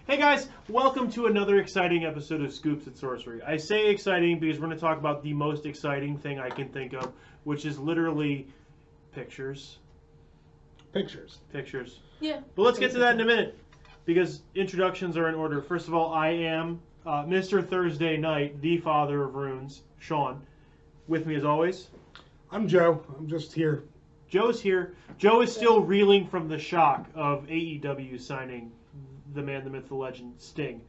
Hey guys, welcome to another exciting episode of Scoops at Sorcery. I say exciting because we're going to talk about the most exciting thing I can think of, which is literally pictures. Pictures. Yeah. But let's get to that in a minute, because introductions are in order. First of all, I am Mr. Thursday Night, the father of runes, Sean. With me as always. I'm Joe. I'm just here. Joe's here. Joe is still reeling from the shock of AEW signing the man, the myth, the legend, Sting.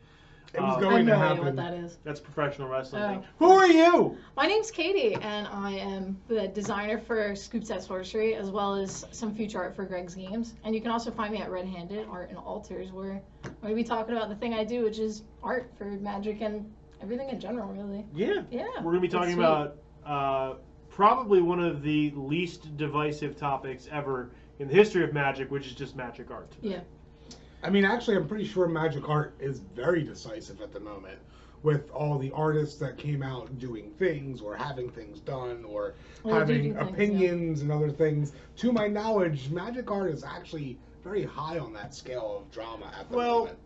It was I going have to no happen. idea what that is. That's professional wrestling. Oh. Thing. Who are you? My name's Katie, and I am the designer for Scoops at Sorcery, as well as some future art for Greg's Games. And you can also find me at Red Handed Art and Altars, where I'm going to be talking about the thing I do, which is art for Magic and everything in general, really. Yeah. Yeah. We're going to be talking about probably one of the least divisive topics ever in the history of Magic, which is just Magic art. Yeah. I mean, actually, I'm pretty sure Magic art is very decisive at the moment, with all the artists that came out doing things or having things done or having opinions and other things. To my knowledge, Magic art is actually very high on that scale of drama at the moment.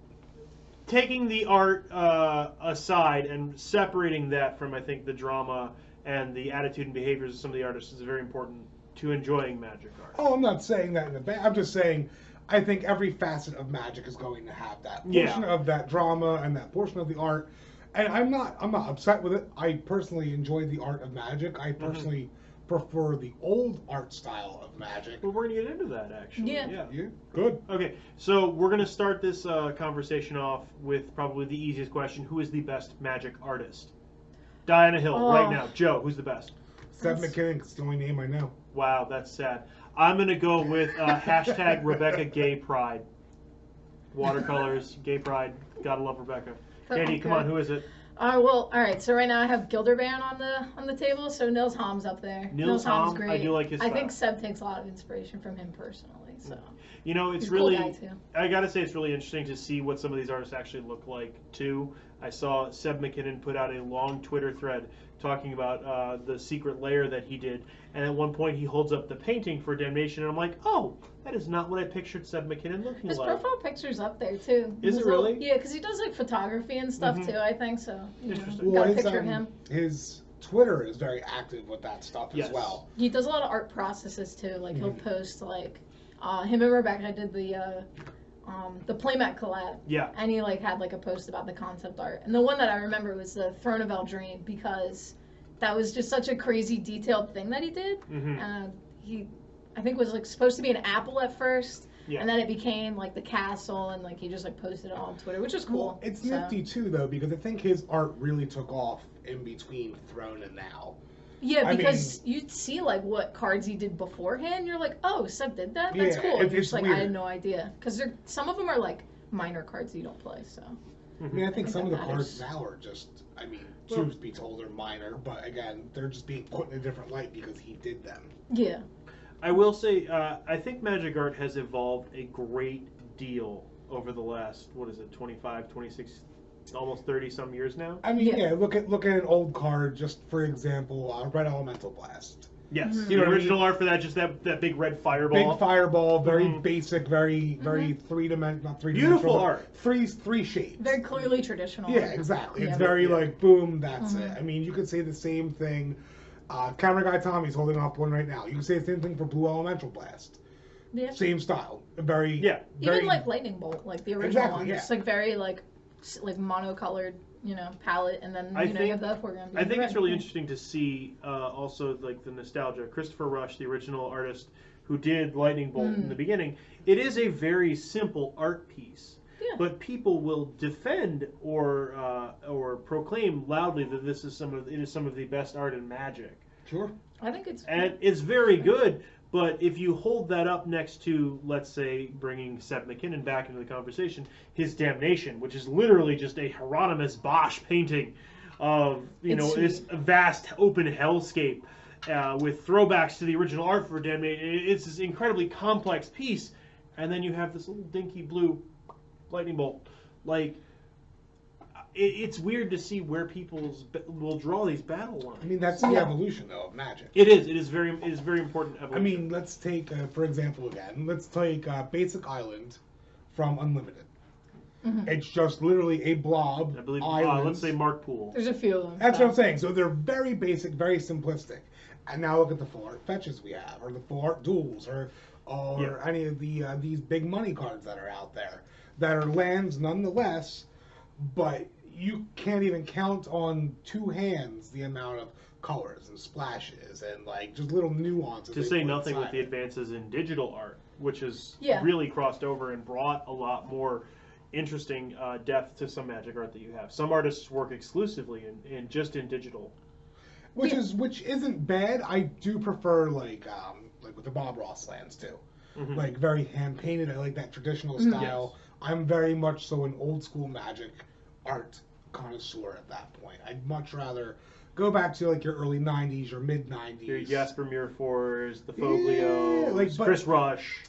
Taking the art aside and separating that from, I think, the drama and the attitude and behaviors of some of the artists is very important to enjoying Magic art. Oh, I'm not saying that in a bad. I'm just saying I think every facet of Magic is going to have that portion of that drama and that portion of the art. And I'm not upset with it. I personally enjoy the art of Magic. I personally prefer the old art style of Magic. Well, we're going to get into that, actually. Yeah. Yeah, good. Okay, so we're going to start this conversation off with probably the easiest question. Who is the best Magic artist? Diana Hill, right now. Joe, who's the best? Seth McKinnon, it's the only name I know. Wow, that's sad. I'm going to go with hashtag Rebecca Gay Pride. Watercolors, Gay Pride, gotta love Rebecca. Katie, come on, who is it? Well, all right. So right now I have Gilderbairn on the table. So Nils Hom's up there. Nils Hom's Holm, great. I do like his I style. think Seb takes a lot of inspiration from him personally. So you know, it's he's really. a cool guy too. I gotta say, it's really interesting to see what some of these artists actually look like too. I saw Seb McKinnon put out a long Twitter thread talking about the secret layer that he did, and at one point he holds up the painting for Damnation, and I'm like, oh, that is not what I pictured Seb McKinnon looking His like. profile picture's up there too. Is it really? Yeah, because he does like photography and stuff too. I think so. Interesting. Got a picture of him. His Twitter is very active with that stuff as well. He does a lot of art processes too. Like he'll post like him and Rebecca did the playmat collab. Yeah. And he like had like a post about the concept art. And the one that I remember was the Throne of Eldraine, because that was just such a crazy detailed thing that he did. He, I think, was like supposed to be an apple at first. Yeah. And then it became like the castle, and like he just like posted it on Twitter, which is cool. Well, it's nifty too, though, because I think his art really took off in between Throne and now. Yeah, because you'd see like what cards he did beforehand. You're like, oh, Seb did that. That's cool. It's just like weird. I had no idea, because some of them are like minor cards you don't play. So. I mean, I think some of the cards now are just, I mean, truth be told, are minor, but again, they're just being put in a different light because he did them. Yeah. I will say, I think Magic art has evolved a great deal over the last, 25, 26, almost 30 some years now. I mean, look at an old card, just for example, Red Elemental Blast. Yes, the original art for that, just that big red fireball. Big fireball, very basic, very three-dimensional, not three-dimensional. Beautiful art. Three shapes. Very clearly traditional. Yeah, exactly. It's very like, boom, that's it. I mean, you could say the same thing. Camera Guy Tommy's holding up one right now. You can say the same thing for Blue Elemental Blast. Yeah. Same style. Very. Even like Lightning Bolt, like the original one. It's like very like monocolored, palette, and then you have the foreground. I think it's really interesting to see also like the nostalgia. Christopher Rush, the original artist who did Lightning Bolt in the beginning, it is a very simple art piece. Yeah. But people will defend or proclaim loudly that it is some of the best art in Magic. Sure. I think it's very good. But if you hold that up next to, let's say, bringing Seth McKinnon back into the conversation, his Damnation, which is literally just a Hieronymus Bosch painting of this vast open hellscape with throwbacks to the original art for Damnation. It's this incredibly complex piece, and then you have this little dinky blue lightning bolt. Like, it's weird to see where people will draw these battle lines. I mean, that's the evolution, though, of Magic. It is. It is very important evolution. I mean, let's take, for example, again, let's take Basic Island from Unlimited. It's just literally a blob. I believe, islands. let's say Mark Poole. There's a few of them. That's what I'm saying. So they're very basic, very simplistic. And now look at the full art fetches we have, or the full art duels, or any of the these big money cards that are out there that are lands nonetheless, but you can't even count on two hands the amount of colors and splashes and like just little nuances. To say nothing with the advances in digital art, which has really crossed over and brought a lot more interesting depth to some Magic art that you have. Some artists work exclusively in just in digital, which isn't bad. I do prefer like with the Bob Ross lands too, like very hand painted. I like that traditional style. Yes. I'm very much so an old school Magic art connoisseur at that point. I'd much rather go back to like your early '90s, your mid '90s. Your Jasper Muirfords, the Foglios, Chris Rush.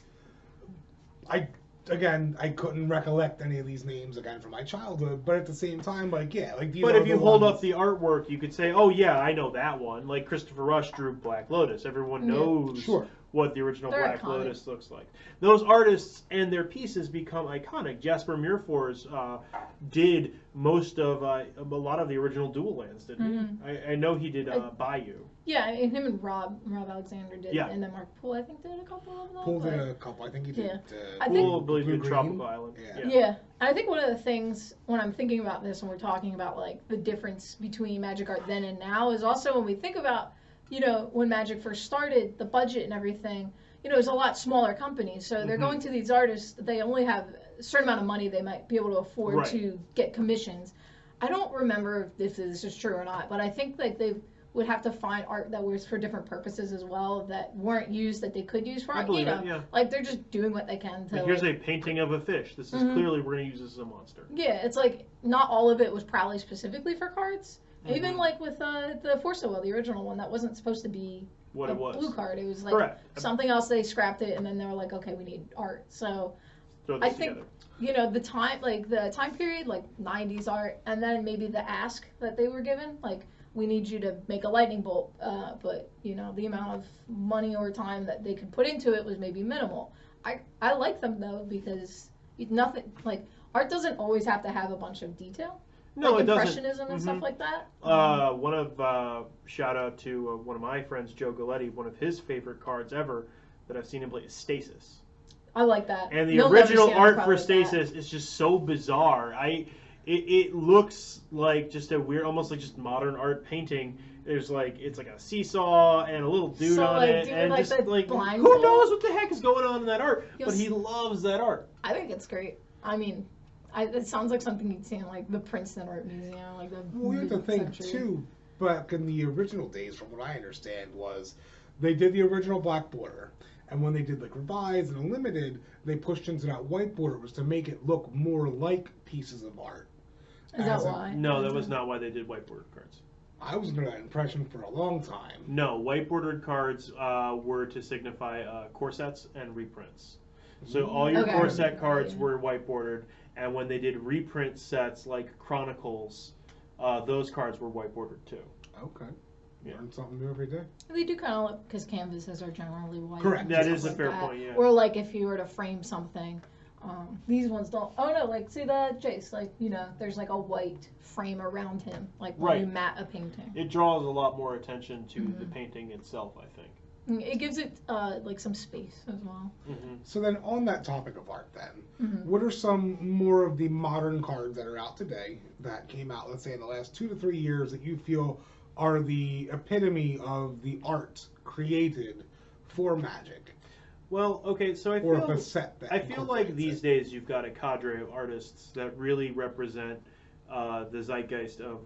I couldn't recollect any of these names again from my childhood, but at the same time, these. But if you hold up the artwork, you could say, "Oh yeah, I know that one." Like Christopher Rush drew Black Lotus. Everyone knows what the original Black Lotus looks like. Those artists and their pieces become iconic. Jasper Muirfords did most of a lot of the original dual lands, didn't he? I know he did Bayou. Yeah, and him and Rob Alexander did, and then Mark Poole, I think, did a couple of them. Poole did a couple. I think he did. Poole, I believe, did Tropical Island. Yeah. I think one of the things when I'm thinking about this, when we're talking about like the difference between Magic art then and now, is also when we think about, when Magic first started, the budget and everything, it was a lot smaller companies. So they're going to these artists, they only have a certain amount of money they might be able to afford to get commissions. I don't remember if this is true or not, but I think that they would have to find art that was for different purposes as well, that weren't used, that they could use for art. Like they're just doing what they can to. Like, here's a painting of a fish. This is clearly we're going to use this as a monster. Yeah, it's like not all of it was probably specifically for cards. Even like with the Force of Will, the original one, that wasn't supposed to be what it was. Blue card. It was like something else. They scrapped it, and then they were like, okay, we need art. So I think the time period, like 90s art, and then maybe the ask that they were given, like, we need you to make a lightning bolt, but the amount of money or time that they could put into it was maybe minimal. I like them though, because nothing like art doesn't always have to have a bunch of detail. No, like it doesn't. Impressionism and stuff like that. Shout out to one of my friends, Joe Galletti. One of his favorite cards ever that I've seen him play is Stasis. I like that. And the original art for Stasis is just so bizarre. It looks like just a weird, almost like just modern art painting. There's it's like a seesaw and a little dude on it, and just like who knows what the heck is going on in that art? But he loves that art. I think it's great. I mean, it sounds like something you'd see in like the Princeton Art Museum, like the. Well, you have to think too. Back in the original days, from what I understand, was they did the original black border, and when they did like revised and unlimited, they pushed into that white border. It was to make it look more like pieces of art. Is that why? No, that was not why they did white bordered cards. I was under that impression for a long time. No, white bordered cards were to signify corsets and reprints. So all your corset cards were white bordered, and when they did reprint sets like Chronicles, those cards were white bordered too. Okay. Learn something new every day. They do kind of look, because canvases are generally white. Correct. That is a fair point, yeah. Or like if you were to frame something. These ones don't. Oh no! Like see the Jace. Like there's like a white frame around him. Like when you mat a painting. It draws a lot more attention to the painting itself, I think. It gives it like some space as well. So then, on that topic of art, then, what are some more of the modern cards that are out today that came out, let's say, in the last 2 to 3 years that you feel are the epitome of the art created for Magic? Well, okay, so I feel like these days you've got a cadre of artists that really represent the zeitgeist of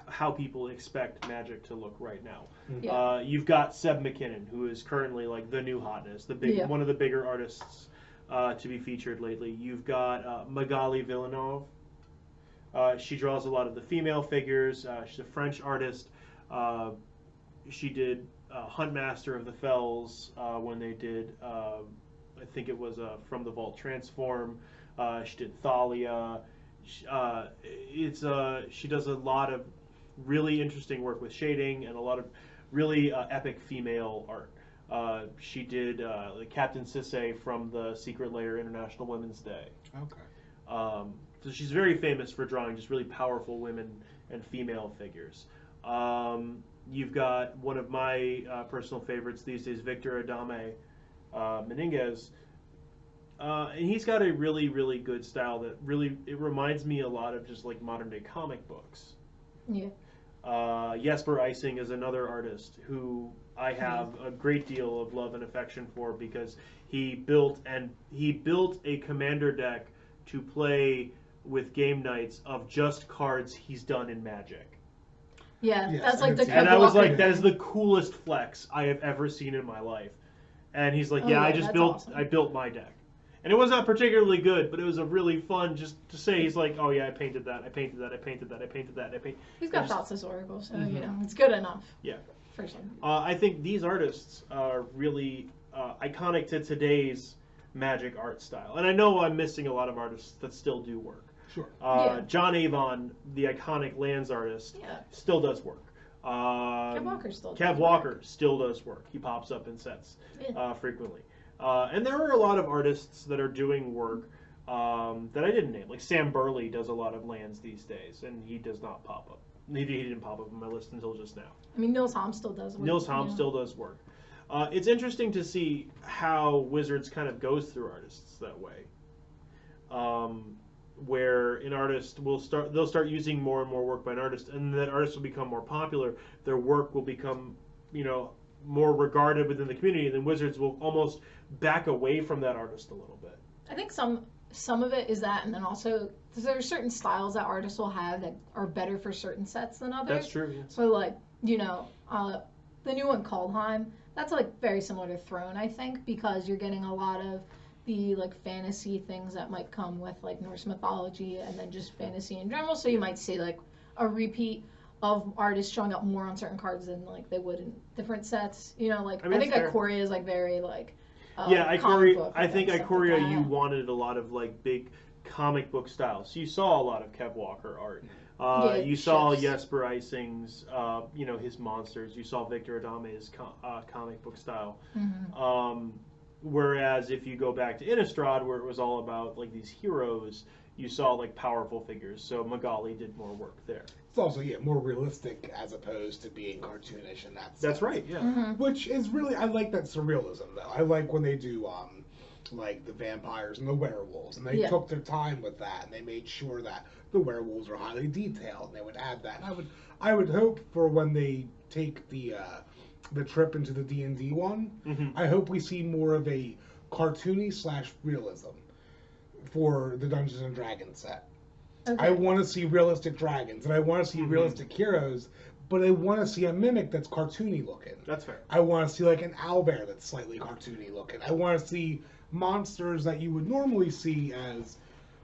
how people expect Magic to look right now. Yeah. You've got Seb McKinnon, who is currently like the new hotness, one of the bigger artists to be featured lately. You've got Magali Villeneuve. She draws a lot of the female figures. She's a French artist. She did Huntmaster of the Fells when they did, I think it was From the Vault Transform. She did Thalia. She does a lot of really interesting work with shading and a lot of really epic female art. She did Captain Sisse from the Secret Lair International Women's Day. Okay. So she's very famous for drawing just really powerful women and female figures. You've got one of my personal favorites these days, Victor Adame Menendez. And he's got a really, really good style that really, it reminds me a lot of just like modern day comic books. Yeah. Jesper Eising is another artist who I have a great deal of love and affection for because he built a commander deck to play with game nights of just cards he's done in Magic. Yeah, Yes, that's like the And I was Walker like, that is thing. the coolest flex I have ever seen in my life. And he's like, Oh, yeah, yeah, I just that's built awesome. I built my deck. And it was not particularly good, but it was a really fun just to say. He's like, oh yeah, I painted that, I painted that, I painted that, I painted that, I painted. He's got Thought's Oracle, so you know it's good enough. Yeah. For some. I think these artists are really iconic to today's Magic art style. And I know I'm missing a lot of artists that still do work. Sure. Yeah. John Avon, the iconic lands artist, Yeah. still does work. Kev Walker still. Kev does Walker work. still does work. He pops up in sets Yeah. frequently. And there are a lot of artists that are doing work that I didn't name. Like Sam Burley does a lot of lands these days, and he does not pop up. He didn't pop up on my list until just now. I mean, Nils Holm still does work. Nils Holm you know. still does work. It's interesting to see how Wizards kind of goes through artists that way. Where an artist they'll start using more and more work by an artist, and that artist will become more popular. Their work will become, more regarded within the community, and then Wizards will almost back away from that artist a little bit. I think some of it is that, and then also there are certain styles that artists will have that are better for certain sets than others. That's true. Yeah. So like the new one, Kaldheim, that's like very similar to Throne, I think, because you're getting a lot of the like fantasy things that might come with like Norse mythology and then just fantasy in general. So you might see like a repeat of artists showing up more on certain cards than like they would in different sets. Like I think that's fair. Ikoria is like very like Yeah, comic book I think and stuff Ikoria, like you that. wanted a lot of like big comic book styles. So you saw a lot of Kev Walker art. Yeah, You saw ships. Jesper Eising's, his monsters. You saw Victor Adame's comic book style. Mhm. Whereas if you go back to Innistrad, where it was all about like these heroes, you saw like powerful figures. So Magali did more work there. It's also more realistic as opposed to being cartoonish in that sense. That's right. Yeah. Mhm. Which is really, I like that surrealism though. I like when they do like the vampires and the werewolves, and they Yeah. took their time with that, and they made sure that the werewolves were highly detailed, and they would add that. And I would hope for when they take the trip into the D&D one, I hope we see more of a cartoony / realism for the Dungeons and Dragons set. Okay. I want to see realistic dragons, and I want to see realistic heroes, but I want to see a mimic that's cartoony looking. That's fair. I want to see like an owlbear that's slightly cartoony looking. I want to see monsters that you would normally see as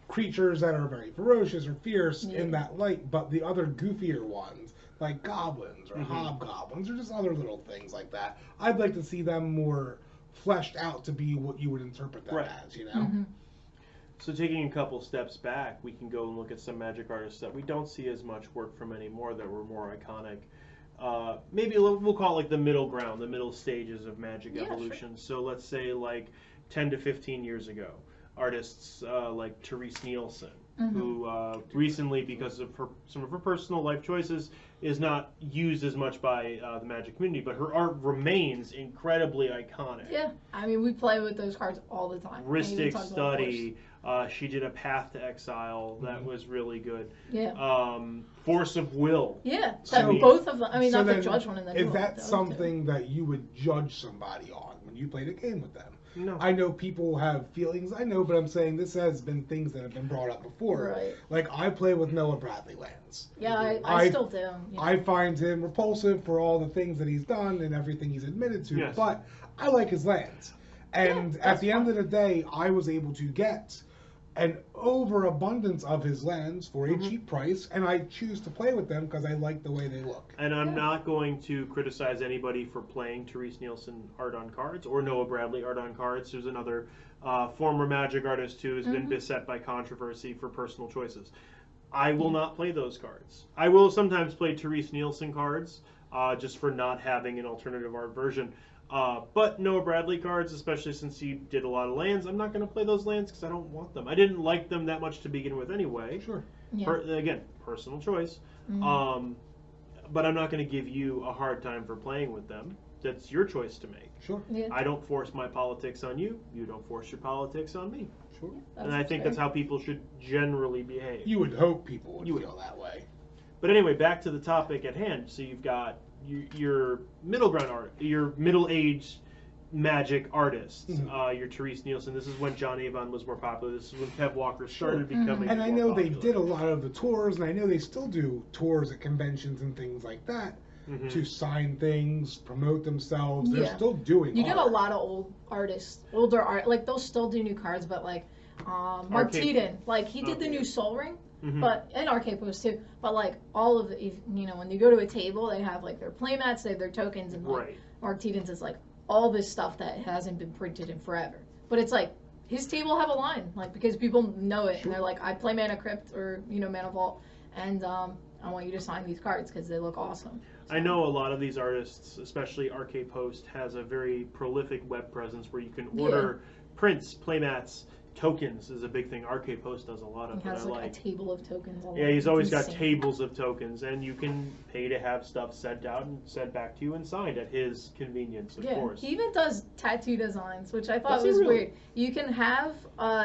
creatures that are very ferocious or fierce in that light, but the other goofier ones, like goblins or hobgoblins or just other little things like that, I'd like to see them more fleshed out to be what you would interpret them as, Mhm. So taking a couple steps back, we can go and look at some Magic artists that we don't see as much work from anymore that were more iconic. Maybe we'll call it like the middle ground, the middle stages of Magic evolution. Sure. So let's say like 10 to 15 years ago, artists like Therese Nielsen, who recently, because of some of her personal life choices, is not used as much by the Magic community, but her art remains incredibly iconic. Yeah, I mean, we play with those cards all the time. Rhystic Study. She did a Path to Exile that was really good. Yeah. Force of Will. Yeah, So- both of them. I mean, so not the then, judge one and the is new that one, something that you would judge somebody on when you played a game with them? No. I know people have feelings, but I'm saying this has been things that have been brought up before. Right. Like, I play with Noah Bradley lands. Yeah, I still do. Yeah. I find him repulsive for all the things that he's done and everything he's admitted to, Yes. but I like his lands. And at that's the end of the day, I was able to get an overabundance of his lands for a cheap price, and I choose to play with them because I like the way they look. And I'm not going to criticize anybody for playing Therese Nielsen art on cards or Noah Bradley art on cards. There's another former Magic artist who has been beset by controversy for personal choices. I will not play those cards. I will sometimes play Therese Nielsen cards just for not having an alternative art version. But Noah Bradley cards, especially since he did a lot of lands, I'm not going to play those lands because I don't want them. I didn't like them that much to begin with anyway. Sure. Yeah. Again, personal choice. Mm. But I'm not going to give you a hard time for playing with them. That's your choice to make. Sure. Yeah. I don't force my politics on you. You don't force your politics on me. Sure. And I think that's how people should generally behave. You would hope people would feel that way. But anyway, back to the topic at hand. So you've got your middle ground art, your middle-aged Magic artists, your Therese Nielsen. This is when John Avon was more popular. This is when Kev Walker started becoming. And I more know popular. they did a lot of the tours, and I know they still do tours at conventions and things like that to sign things, promote themselves. They're still doing. You get a lot of old artists, older art, like they'll still do new cards, but like Mark Teeden, like he did the new Soul Ring. But and Arcade Post too. But like all of the, when you go to a table, they have like their playmats, they have their tokens, and like Mark Teeden's is like all this stuff that hasn't been printed in forever. But it's like his table have a line, like because people know it and they're like, I play Mana Crypt or Mana Vault, and I want you to sign these cards because they look awesome. So. I know a lot of these artists, especially Arcade Post, has a very prolific web presence where you can order prints, playmats. Tokens is a big thing. Arcade Post does a lot of. He has like a table of tokens. Yeah, he's always got tables of tokens, and you can pay to have stuff sent out and sent back to you and signed at his convenience, of course. He even does tattoo designs, which I thought was weird. You can have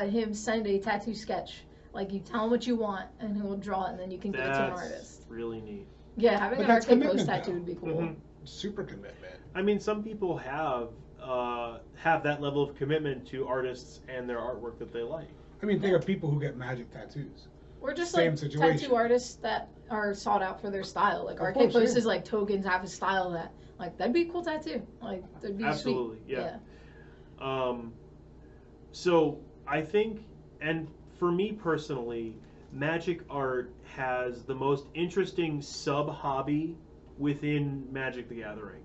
him send a tattoo sketch. Like you tell him what you want, and he will draw it, and then you can give it to an artist. That's really neat. Yeah, having an Arcade Post tattoo would be cool. Super commitment. I mean, some people have that level of commitment to artists and their artwork that they like. I mean, think of people who get Magic tattoos. Or just Same like situation. tattoo artists that are sought out for their style. Like Arcade Post is like tokens have a style that like that'd be a cool tattoo. Like that'd be absolutely sweet. Yeah. So I think, and for me personally, Magic art has the most interesting sub hobby within Magic the Gathering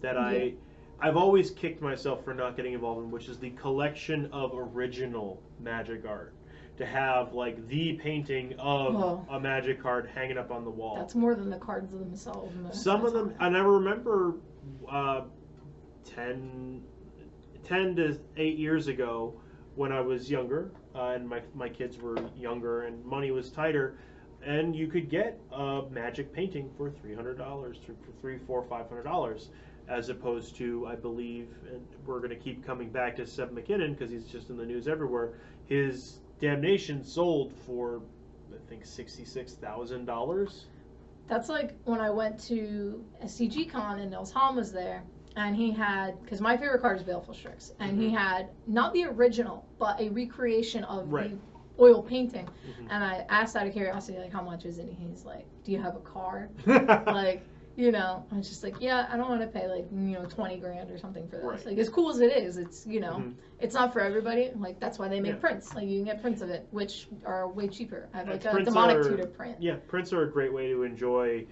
that I've always kicked myself for not getting involved in, which is the collection of original Magic art. To have like the painting of a Magic card hanging up on the wall. That's more than the cards themselves. Some of them, and I remember 10 to 8 years ago when I was younger, and my kids were younger and money was tighter, and you could get a Magic painting for $300, for $300, $400, $500. As opposed to, I believe, and we're going to keep coming back to Seb McKinnon because he's just in the news everywhere, his Damnation sold for, I think, $66,000. That's like when I went to SCG Con and Nils Hahn was there, and he had, because my favorite card is Baleful Strix, and he had not the original, but a recreation of the oil painting. And I asked out of curiosity, like, how much is it? And he's like, do you have a car? Like, I was just like, yeah, I don't want to pay like, $20,000 or something for this. Like, as cool as it is, it's, it's not for everybody. Like, that's why they make prints. Like, you can get prints of it, which are way cheaper. I have like a demonic tutor print. Yeah, prints are a great way to enjoy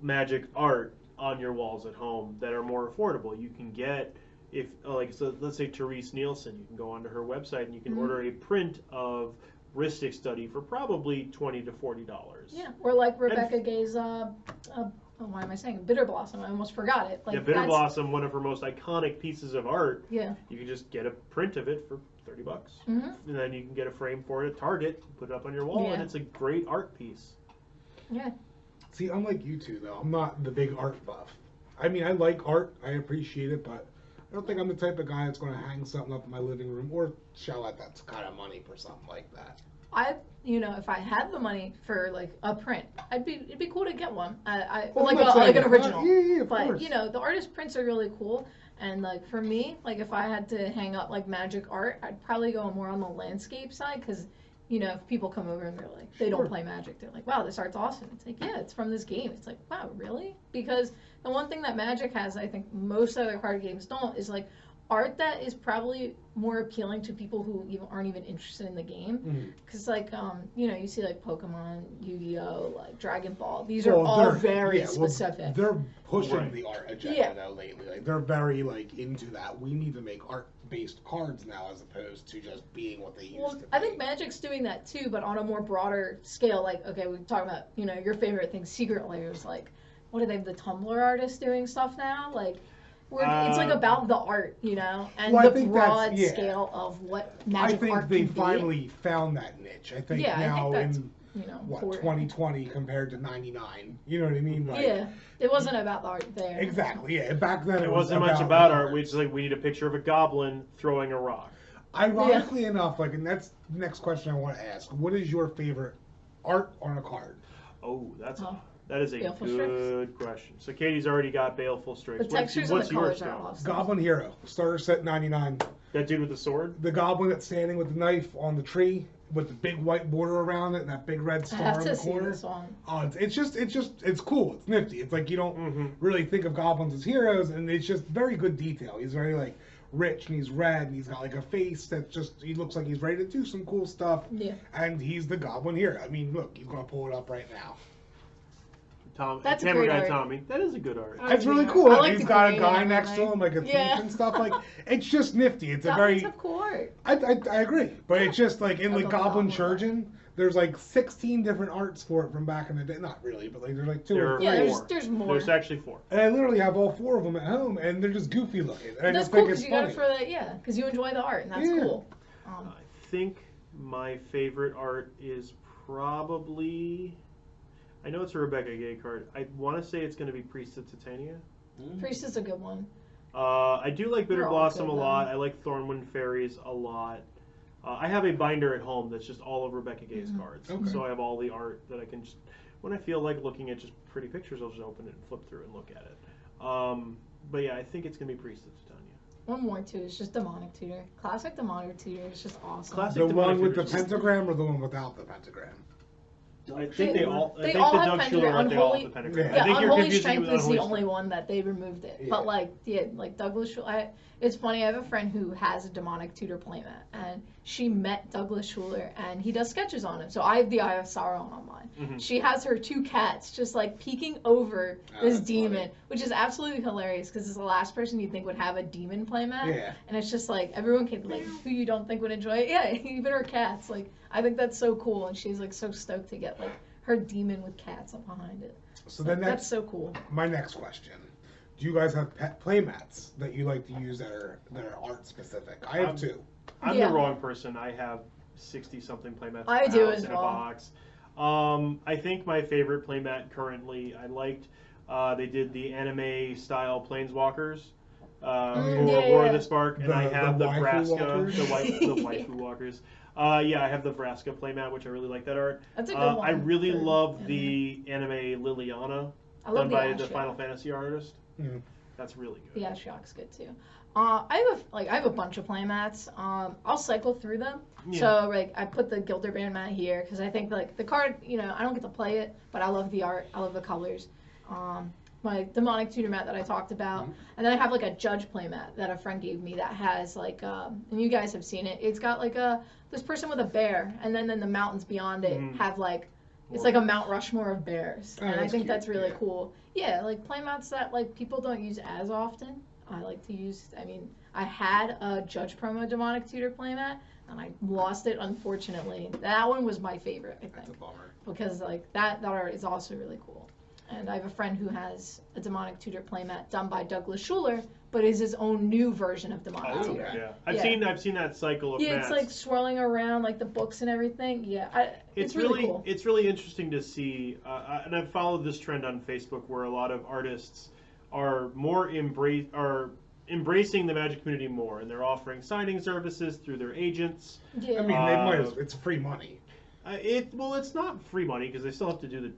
Magic art on your walls at home that are more affordable. You can get, so let's say Therese Nielsen, you can go onto her website and you can order a print of Ristic Study for probably $20 to $40. Yeah, or like Rebecca Gay's, why am I saying Bitter Blossom? I almost forgot it. Like, Bitter Blossom, one of her most iconic pieces of art. Yeah. You can just get a print of it for $30, and then you can get a frame for it at Target, put it up on your wall, and it's a great art piece. Yeah. See, unlike you two, though, I'm not the big art buff. I mean, I like art, I appreciate it, but I don't think I'm the type of guy that's going to hang something up in my living room or shell out that kind of money for something like that. If I had the money for like a print, it'd be cool to get one. Well, like an original. Yeah, but course. The artist prints are really cool. And like for me, like if I had to hang up like Magic art, I'd probably go more on the landscape side because if people come over and they're like they don't play Magic, they're like, wow, this art's awesome. It's like, yeah, it's from this game. It's like, wow, really? Because the one thing that Magic has, I think most other card games don't, is like art that is probably more appealing to people who aren't even interested in the game. Because you see like Pokemon, Yu-Gi-Oh, like Dragon Ball. These are all very specific. They're pushing the art agenda though lately. Like they're very like into that. We need to make art-based cards now as opposed to just being what they used to be. I think Magic's doing that too, but on a more broader scale. Like, okay, we talk about your favorite thing, Secret Layers. Like, what are they? The Tumblr artists doing stuff now, like. It's like about the art, you know, and Well, I the think broad yeah. scale of what I magic think art they can be. finally found that niche. I think Yeah, I now think that's, in you know, what important. 2020 compared to 99. You know what I mean? Like, Yeah, it wasn't about the art there. exactly. Yeah, back then It wasn't much about art. We just like we need a picture of a goblin throwing a rock. Ironically enough, like, and that's the next question I want to ask. What is your favorite art on a card? Oh, that is a Baleful good question. So Katie's already got Baleful Strix. The textures what's and the yours, colors are John? awesome. Goblin Hero, starter set 99. That dude with the sword? The goblin that's standing with the knife on the tree with the big white border around it and that big red I star have in to the see corner. this one. Oh, it's cool. It's nifty. It's like you don't really think of goblins as heroes, and it's just very good detail. He's very like rich, and he's red, and he's got like a face that's just, he looks like he's ready to do some cool stuff. Yeah. And he's the goblin hero. I mean, look, he's gonna pull it up right now. That's a Camera great guy art. Tommy. That is a good art. It's really cool. I like He's the got a green guy and next to everything. him, like a thief Yeah. and stuff. Like, it's just nifty. It's a Goblins very. have cool art. I agree, but it's just like in I the love Goblin Goblin. Churchin, there's like 16 different arts for it from back in the day. Not really, but like there's like two There or are three. Yeah, four. there's more. There's actually 4. And I literally have all 4 of them at home, and they're just goofy looking. And I That's just cool think because it's you got funny. it for that, yeah, because you enjoy the art, and that's Yeah. cool. I think my favorite art is probably. I know it's a Rebecca Gay card. I want to say it's going to be Priest of Titania. Priest is a good one. I do like Bitter They're all Blossom good, a lot. though. I like Thornwind Fairies a lot. I have a binder at home that's just all of Rebecca Gay's cards. Okay. So I have all the art that I can just, when I feel like looking at just pretty pictures, I'll just open it and flip through and look at it. But yeah, I think it's going to be Priest of Titania. One more too is just Demonic Tutor. Classic Demonic Tutor is just awesome. Classic The Demonic one with the Tutors is- pentagram or the one without the pentagram? I think they all. I They think all the have Doug pentagram. Schuler art, they all have Unholy- the pentagram. Yeah, I think you're Unholy confusing it Strength with was the Unholy only Strength. one that they removed it. Yeah. But like Douglas Schuler, it's funny. I have a friend who has a Demonic Tutor playmat, and she met Douglas Schuler, and he does sketches on him. So I have the Eye of Sauron on mine. Mm-hmm. She has her 2 cats just like peeking over Oh, this that's demon, funny. which is absolutely hilarious because it's the last person you think would have a demon playmat. Yeah. And it's just like everyone can like who you don't think would enjoy it. Yeah, even her cats. Like I think that's so cool, and she's like so stoked to get like her demon with cats up behind it. So then That's so cool. my next question. Do you guys have pet playmats that you like to use that are art specific? I have 2. I'm Yeah. the wrong person. I have 60-something playmats. I in the do house as in well. a box. I think my favorite playmat currently, I liked. They did the anime style planeswalkers for yeah, War yeah. of the Spark, and I have the the waifu Vraska, walkers? the waifu walkers. Yeah, I have the Vraska playmat, which I really like that art. That's a good one. I really for love anime. the anime Liliana, I love done the by the Ashiok. Final Fantasy artist. Mm. That's really good. The Ashiok's good too. I have a bunch of playmats. I'll cycle through them. Yeah. So like I put the Gilderband mat here because I think like the card, you know, I don't get to play it, but I love the art. I love the colors. My Demonic Tutor mat that I talked about, and then I have like a Judge playmat that a friend gave me that has like, and you guys have seen it. It's got like this person with a bear, and then the mountains beyond it have like. It's like a Mount Rushmore of bears, Oh, and I that's think cute, that's really yeah. cool. Yeah, like playmats that like people don't use as often. I like to use. I mean, I had a Judge Promo Demonic Tutor playmat, and I lost it unfortunately. That one was my favorite, I That's a think, bummer. because like that art is also really cool. And I have a friend who has a Demonic Tutor playmat done by Douglas Schuler, but is his own new version of Demonic Oh, Tutor. okay. yeah. Yeah. I've seen that cycle of Yeah, mats. it's like swirling around like the books and everything. Yeah, it's really cool. It's really interesting to see, and I've followed this trend on Facebook where a lot of artists are embracing the Magic community more, and they're offering signing services through their agents. Yeah. I mean, they might as, it's free money. It's not free money because they still have to do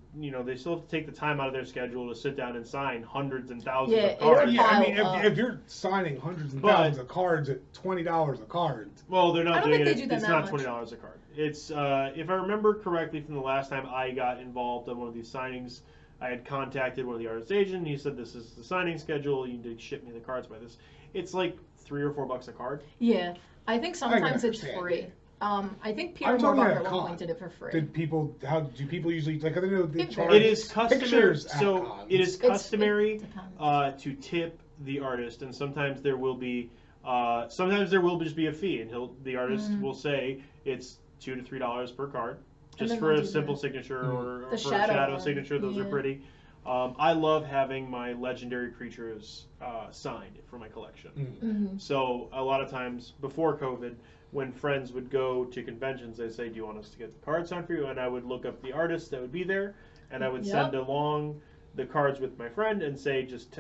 they still have to take the time out of their schedule to sit down and sign hundreds and thousands Yeah, of cards. Yeah, I mean, Pile up. if you're signing hundreds and But- thousands of cards at $20 a card, Well, they're I not don't doing think it. they do that It's that not much. $20 a card. It's if I remember correctly from the last time I got involved in one of these signings, I had contacted one of the artist agents. And he said, "This is the signing schedule. You need to ship me the cards by this." It's like $3 or $4 a card. Yeah, I think sometimes it's understand. free. I think Peter I'm talking Morbuck at at a one con. point did it for free. do people usually, like, I don't know, they It charge varies. It is customary. pictures at So cons. it is customary It depends. to tip the artist, and sometimes there will be just be a fee, and the artist will say it's $2 to $3 per card, just then for they'll a do simple the- signature or The for shadow a shadow one, signature. Those are yeah. pretty. I love having my legendary creatures signed for my collection. Mm-hmm. So a lot of times before COVID, when friends would go to conventions, they'd say, "Do you want us to get the cards signed for you?" And I would look up the artists that would be there, and I would send along the cards with my friend and say, just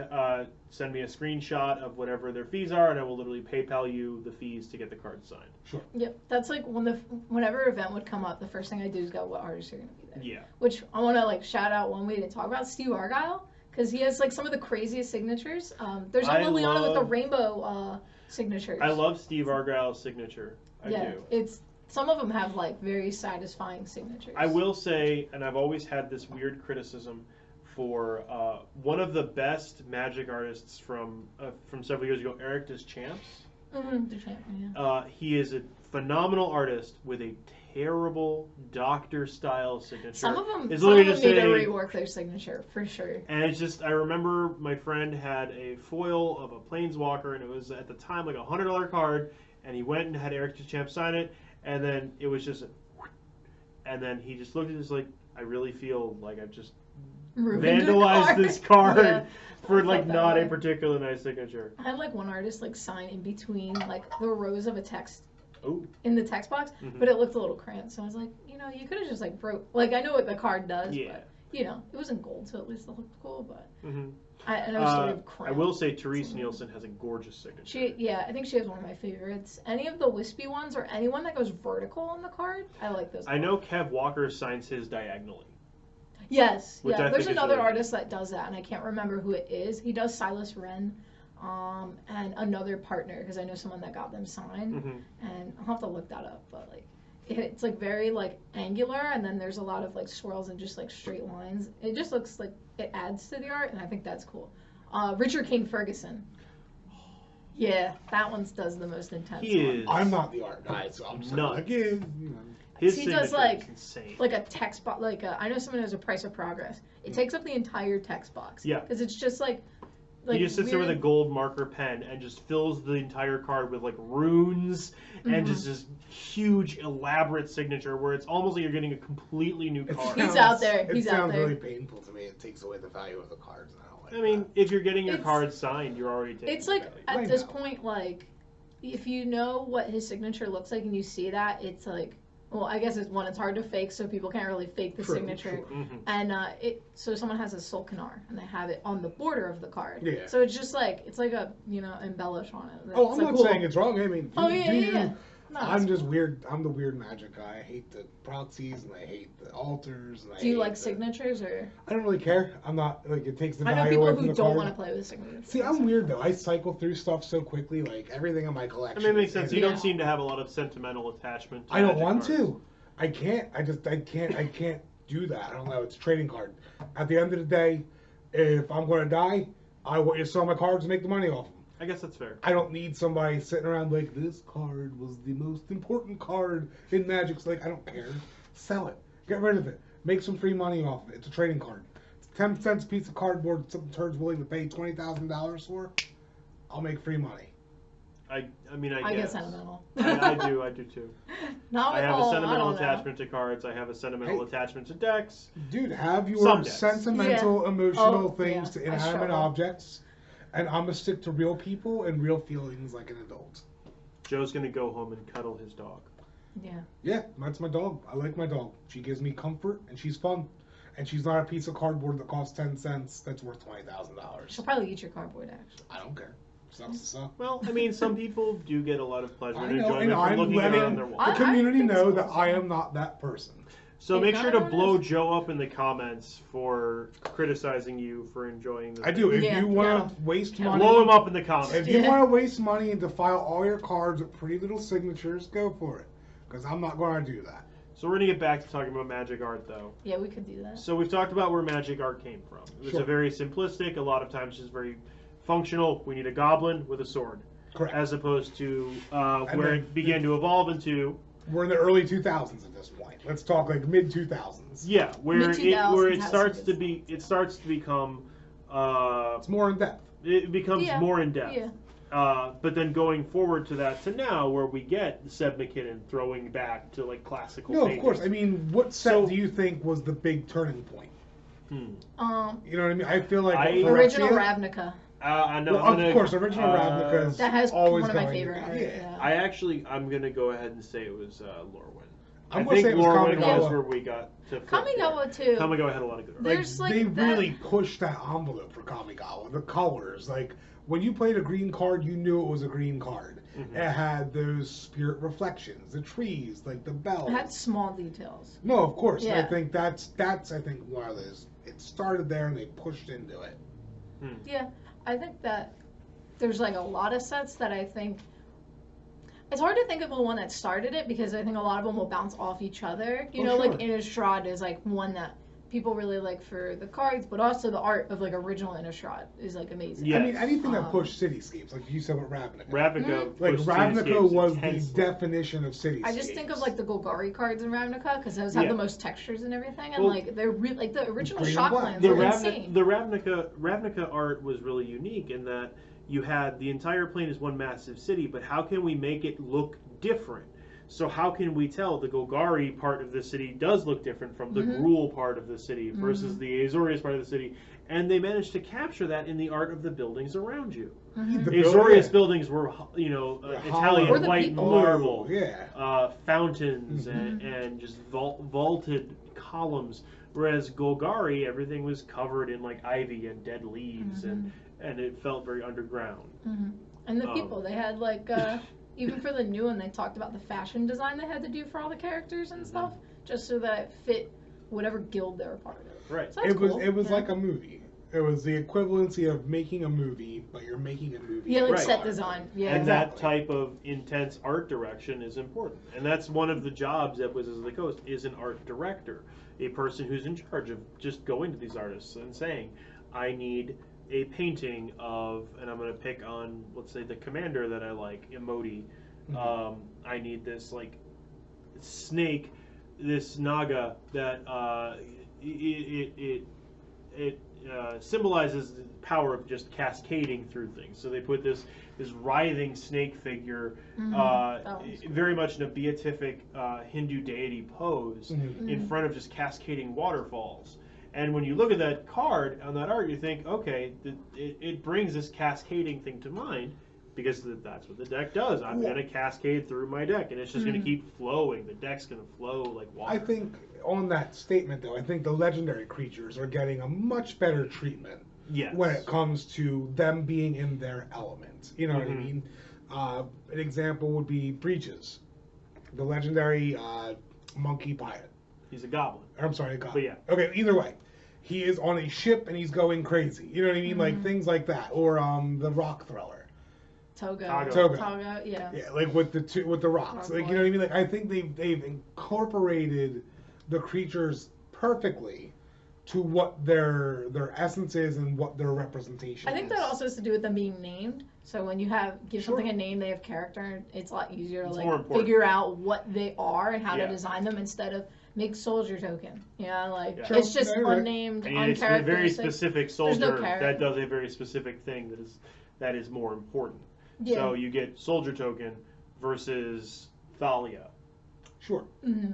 send me a screenshot of whatever their fees are, and I will literally PayPal you the fees to get the cards signed. Sure. Yep, that's like whenever event would come up, the first thing I do is go, what artists are going to be there? Yeah. Which I want to like shout out one way to talk about Steve Argyle, because he has like some of the craziest signatures. There's a Liliana with the rainbow signatures. I love Steve Argyle's signature. I do. Some of them have like very satisfying signatures. I will say, and I've always had this weird criticism for one of the best Magic artists from several years ago, Eric Deschamps. Mm-hmm. Deschamps, yeah. He is a phenomenal artist with a terrible doctor-style signature. Some of them, need to rework their signature, for sure. And it's just, I remember my friend had a foil of a Planeswalker, and it was at the time like a $100 card, and he went and had Eric Deschamps sign it, and then it was just, and then he just looked at it like, I really feel like I've just vandalized this card for like not a particularly nice signature. I had like one artist like sign in between like the rows of a text Ooh. in the text box, but it looked a little cramped. So I was like, you could have just like broke. Like I know what the card does, but it wasn't gold, so at least it looked cool. But I will say Therese Nielsen has a gorgeous signature. I think she has one of my favorites. Any of the wispy ones or anyone that goes vertical on the card, I like those. I know Kev Walker signs his diagonally. Yes, there's another really artist that does that, and I can't remember who it is. He does Silas Wren, and another partner, because I know someone that got them signed, and I'll have to look that up, but like, it's like very like angular, and then there's a lot of like swirls and just like straight lines. It just looks like it adds to the art, and I think that's cool. Richard King Ferguson. Yeah, that one does the most intense one. I'm not the art guy, so I'm not. Again, He does like a text box, I know someone who has a Price of Progress. It takes up the entire text box. Yeah. Because it's just like he just sits there with a gold marker pen and just fills the entire card with like runes and just this huge elaborate signature where it's almost like you're getting a completely new card. He's out there. It sounds really painful to me. It takes away the value of the cards. And I mean, if you're getting your cards signed, you're already taking. It's like at this point, like if you know what his signature looks like and you see that, it's like. Well, I guess it's hard to fake, so people can't really fake the signature. And so someone has a Solkanar, and they have it on the border of the card. Yeah. So it's just like a embellish on it. I'm not saying it's wrong. I mean, No, I'm just weird. I'm the weird magic guy. I hate the proxies and I hate the altars. And do you like signatures or? I don't really care. I'm not like it takes the value away from the card. I know people who don't want to play with signatures. See, I'm weird though. I cycle through stuff so quickly. Like everything in my collection. I mean, it makes sense. You don't seem to have a lot of sentimental attachment. To I don't want to. I can't. I can't do that. I don't know. It's a trading card. At the end of the day, if I'm going to die, I want you to sell my cards and make the money off them. I guess that's fair. I don't need somebody sitting around like, this card was the most important card in Magic. It's like, I don't care. Sell it. Get rid of it. Make some free money off of it. It's a trading card. It's 10 cents a piece of cardboard some turd's willing to pay $20,000 for. I'll make free money. I I get sentimental. I do too. Not I have a sentimental attachment to cards. I have a sentimental attachment to decks. Dude, have your sentimental, emotional things to inanimate objects. And I'm going to stick to real people and real feelings like an adult. Joe's going to go home and cuddle his dog. Yeah. Yeah, that's my dog. I like my dog. She gives me comfort, and she's fun. And she's not a piece of cardboard that costs 10 cents that's worth $20,000. She'll probably eat your cardboard, actually. I don't care. Sucks to suck. Well, I mean, some people do get a lot of pleasure and enjoyment from looking at it on their wall. The community know that I am not that person. So make sure to blow Joe up in the comments for criticizing you for enjoying this. I do. If you want to waste money... Blow him up in the comments. If you want to waste money and defile all your cards with pretty little signatures, go for it. Because I'm not going to do that. So we're going to get back to talking about magic art, though. Yeah, we could do that. So we've talked about where magic art came from. It was a very simplistic, a lot of times just very functional. We need a goblin with a sword. Correct. As opposed to where it began to evolve into... We're in the early 2000s at this point. Let's talk like mid 2000s. Yeah, where it starts to become. It's more in depth. It becomes more in depth. Yeah. But then going forward to that to now, where we get Seb McKinnon throwing back to like classical. No, of course. I mean, what set do you think was the big turning point? You know what I mean? I feel like original Ravnica. No, of course, original Ravnica is that has always one of my going favorite art. Yeah. I'm gonna go ahead and say it was Lorwyn. I'm gonna say it was Lorwyn Kamigawa. was where we got to. Kamigawa too. Kamigawa had a lot of good art. There's they really pushed that envelope for Kamigawa. The colors, like when you played a green card, you knew it was a green card. Mm-hmm. It had those spirit reflections, the trees, like the bells. It had small details. No, of course. Yeah. I think that's I think one of those. It started there and they pushed into it. Yeah, I think that there's like a lot of sets that I think it's hard to think of the one that started it because I think a lot of them will bounce off each other. You know, sure. like Innistrad is like one that people really like for the cards, but also the art of like original Innistrad is like amazing. Yes. I mean, anything that pushed cityscapes, like you said with Ravnica. Like Ravnica was intensely. the definition of cityscapes. I just think of like the Golgari cards in Ravnica because those have the most textures and everything, and like they're really like the original Shocklands are insane. The Ravnica art was really unique in that you had the entire plane as one massive city, but how can we make it look different? So how can we tell the Golgari part of the city does look different from the Gruul part of the city versus the Azorius part of the city? And they managed to capture that in the art of the buildings around you. The Azorius buildings were, Italian white marble, fountains, and just vaulted columns. Whereas Golgari, everything was covered in like ivy and dead leaves, and it felt very underground. And the people, they had like, even for the new one, they talked about the fashion design they had to do for all the characters and stuff, just so that it fit whatever guild they were part of. Right. So that's cool. It was like a movie. It was the equivalency of making a movie, but you're making a movie. Yeah, like set design. Yeah. And that type of intense art direction is important. And that's one of the jobs at Wizards of the Coast is an art director, a person who's in charge of just going to these artists and saying, I need a painting of, and I'm going to pick on, let's say, the commander that I like, Emoti. I need this, like, snake, this naga that it symbolizes the power of just cascading through things. So they put this writhing snake figure, very much in a beatific Hindu deity pose, in front of just cascading waterfalls. And when you look at that card on that art, you think, okay, it brings this cascading thing to mind, because that's what the deck does. I'm going to cascade through my deck, and it's just going to keep flowing. The deck's going to flow like water. I think on that statement, though, I think the legendary creatures are getting a much better treatment when it comes to them being in their element. You know what I mean? An example would be Breaches, the legendary monkey pirate. He's a goblin. I'm sorry, a goblin. But yeah. Okay, either way. He is on a ship and he's going crazy. You know what I mean? Like things like that. Or the rock thrower. Toga, yeah. Yeah, like with the rocks. Like, you know what I mean? Like, I think they've incorporated the creatures perfectly to what their essence is and what their representation is. I think that also has to do with them being named. So when you give something a name, they have character, it's a lot easier to figure out what they are and how to design them instead of make soldier token. It's just unnamed, uncharacteristic. It's a very specific soldier that does a very specific thing that is more important. Yeah. So you get soldier token versus Thalia. Sure.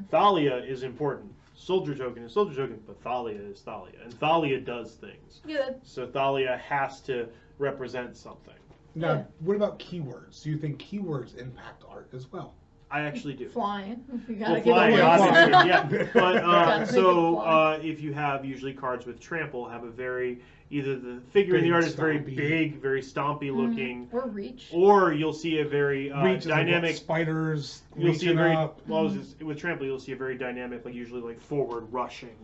Thalia is important. Soldier token is soldier token, but Thalia is Thalia. And Thalia does things. Yeah. So Thalia has to represent something. Now, what about keywords? Do you think keywords impact art as well? I actually do. Flying. Flying, obviously, yeah. But if you have usually cards with trample, have a very, either the figure in the art is very big, very stompy looking, or reach, or you'll see a very reach dynamic is like spiders. You'll see a very up. With trample, you'll see a very dynamic, like usually like forward rushing,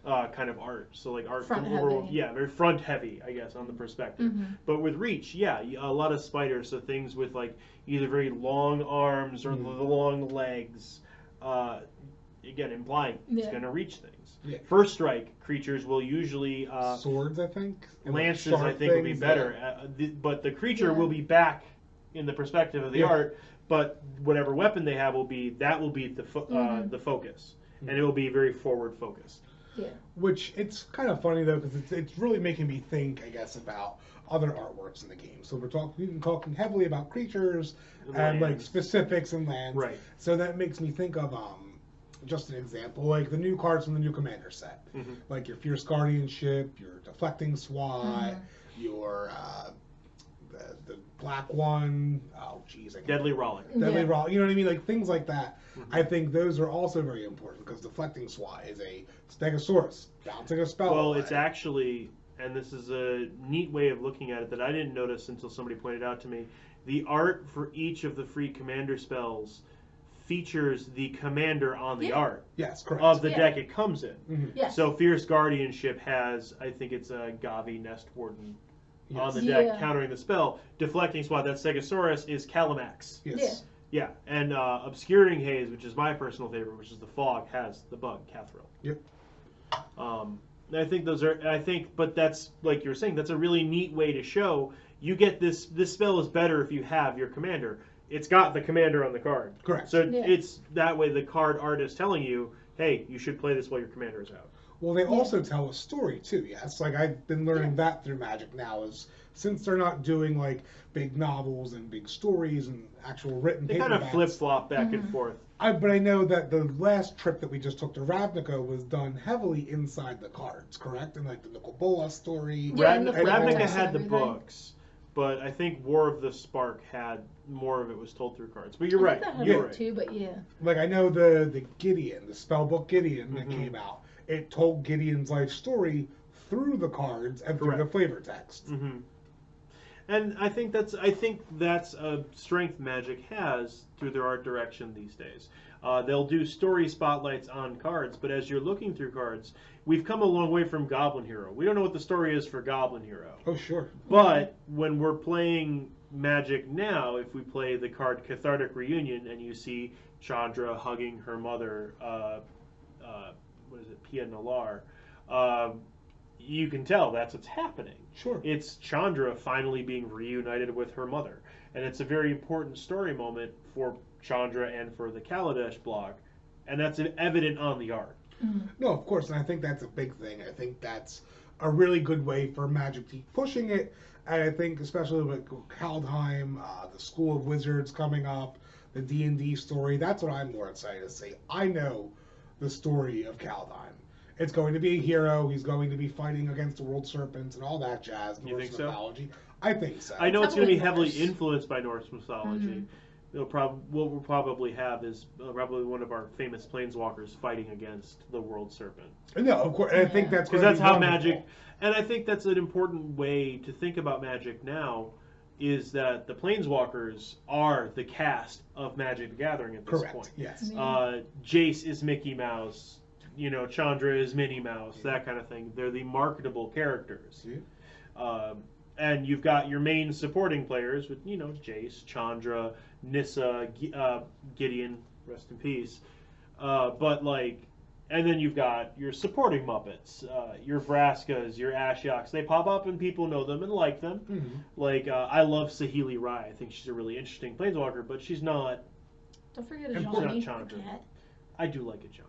kind of art. So like art front from overall, very front heavy, I guess, on the perspective. But with reach, a lot of spiders. So things with like either very long arms or the long legs. Again, implying it's going to reach things. Yeah. First strike creatures will usually swords, I think. Lances, I think, would be better. But the creature will be back in the perspective of the art. But whatever weapon they have will be the focus, and it will be very forward focused. Yeah. Which it's kind of funny though, because it's really making me think, I guess, about other artworks in the game. So we've been talking heavily about creatures and like specifics and lands. Right. So that makes me think of just an example, like the new cards from the new Commander set, like your Fierce Guardianship, your Deflecting SWAT, your the black one. Oh, geez, Deadly Rollick. Deadly Rollick. You know what I mean? Like things like that. I think those are also very important because Deflecting SWAT is a Stegosaurus bouncing a spell. Well, it's actually, and this is a neat way of looking at it that I didn't notice until somebody pointed out to me. The art for each of the free commander spells features the commander on the art. Yes, correct. Of the deck it comes in. Yes. So Fierce Guardianship has, I think it's a Gavi Nest Warden on the deck countering the spell. Deflecting SWAT, that Stegosaurus, is Calamax. Yes. Yeah, and Obscuring Haze, which is my personal favorite, which is the Fog, has the bug, Cathril. Yep. I think those are, but that's, like you're saying, that's a really neat way to show you get this spell is better if you have your commander. It's got the commander on the card. Correct. So it's that way the card art is telling you, hey, you should play this while your commander is out. Well, they also tell a story too. Yes, like I've been learning that through Magic now. Is since they're not doing like big novels and big stories and actual written. They kind of flip flop back and forth. But I know that the last trip that we just took to Ravnica was done heavily inside the cards, correct? And like the Nicobola story. Yeah, Ravnica had the books, but I think War of the Spark had more of it was told through cards. But you're right. You're right. Too, but like I know the Gideon, the spellbook Gideon that came out. It told Gideon's life story through the cards and through the flavor text. And I think that's a strength Magic has through their art direction these days. They'll do story spotlights on cards, but as you're looking through cards, we've come a long way from Goblin Hero. We don't know what the story is for Goblin Hero. Oh, sure. But when we're playing Magic now, if we play the card Cathartic Reunion and you see Chandra hugging her mother, what is it, Pia Nalar, you can tell that's what's happening. Sure. It's Chandra finally being reunited with her mother. And it's a very important story moment for Chandra and for the Kaladesh block. And that's evident on the art. No, of course. And I think that's a big thing. I think that's a really good way for Magic to keep pushing it. And I think especially with Kaldheim, the School of Wizards coming up, the D&D story, that's what I'm more excited to see. I know the story of Kaldheim. It's going to be a hero. He's going to be fighting against the world serpents and all that jazz. You think so? Mythology. I think so. I know it's going to be heavily influenced by Norse mythology. What we'll probably have is probably one of our famous planeswalkers fighting against the world serpent. No, of course. And I think that's because that's how Magic. And I think that's an important way to think about Magic now. Is that the Planeswalkers are the cast of Magic the Gathering at this point. Yes. Jace is Mickey Mouse. You know, Chandra is Minnie Mouse. That kind of thing. They're the marketable characters. And you've got your main supporting players with, you know, Jace, Chandra, Nissa, Gideon, rest in peace. But, like, and then you've got your supporting Muppets, your Vraskas, your Ashioks. They pop up and people know them and like them. Like, I love Saheeli Rai. I think she's a really interesting Planeswalker, but she's not. Don't forget a Johnny. Chandra. I do like a Johnny.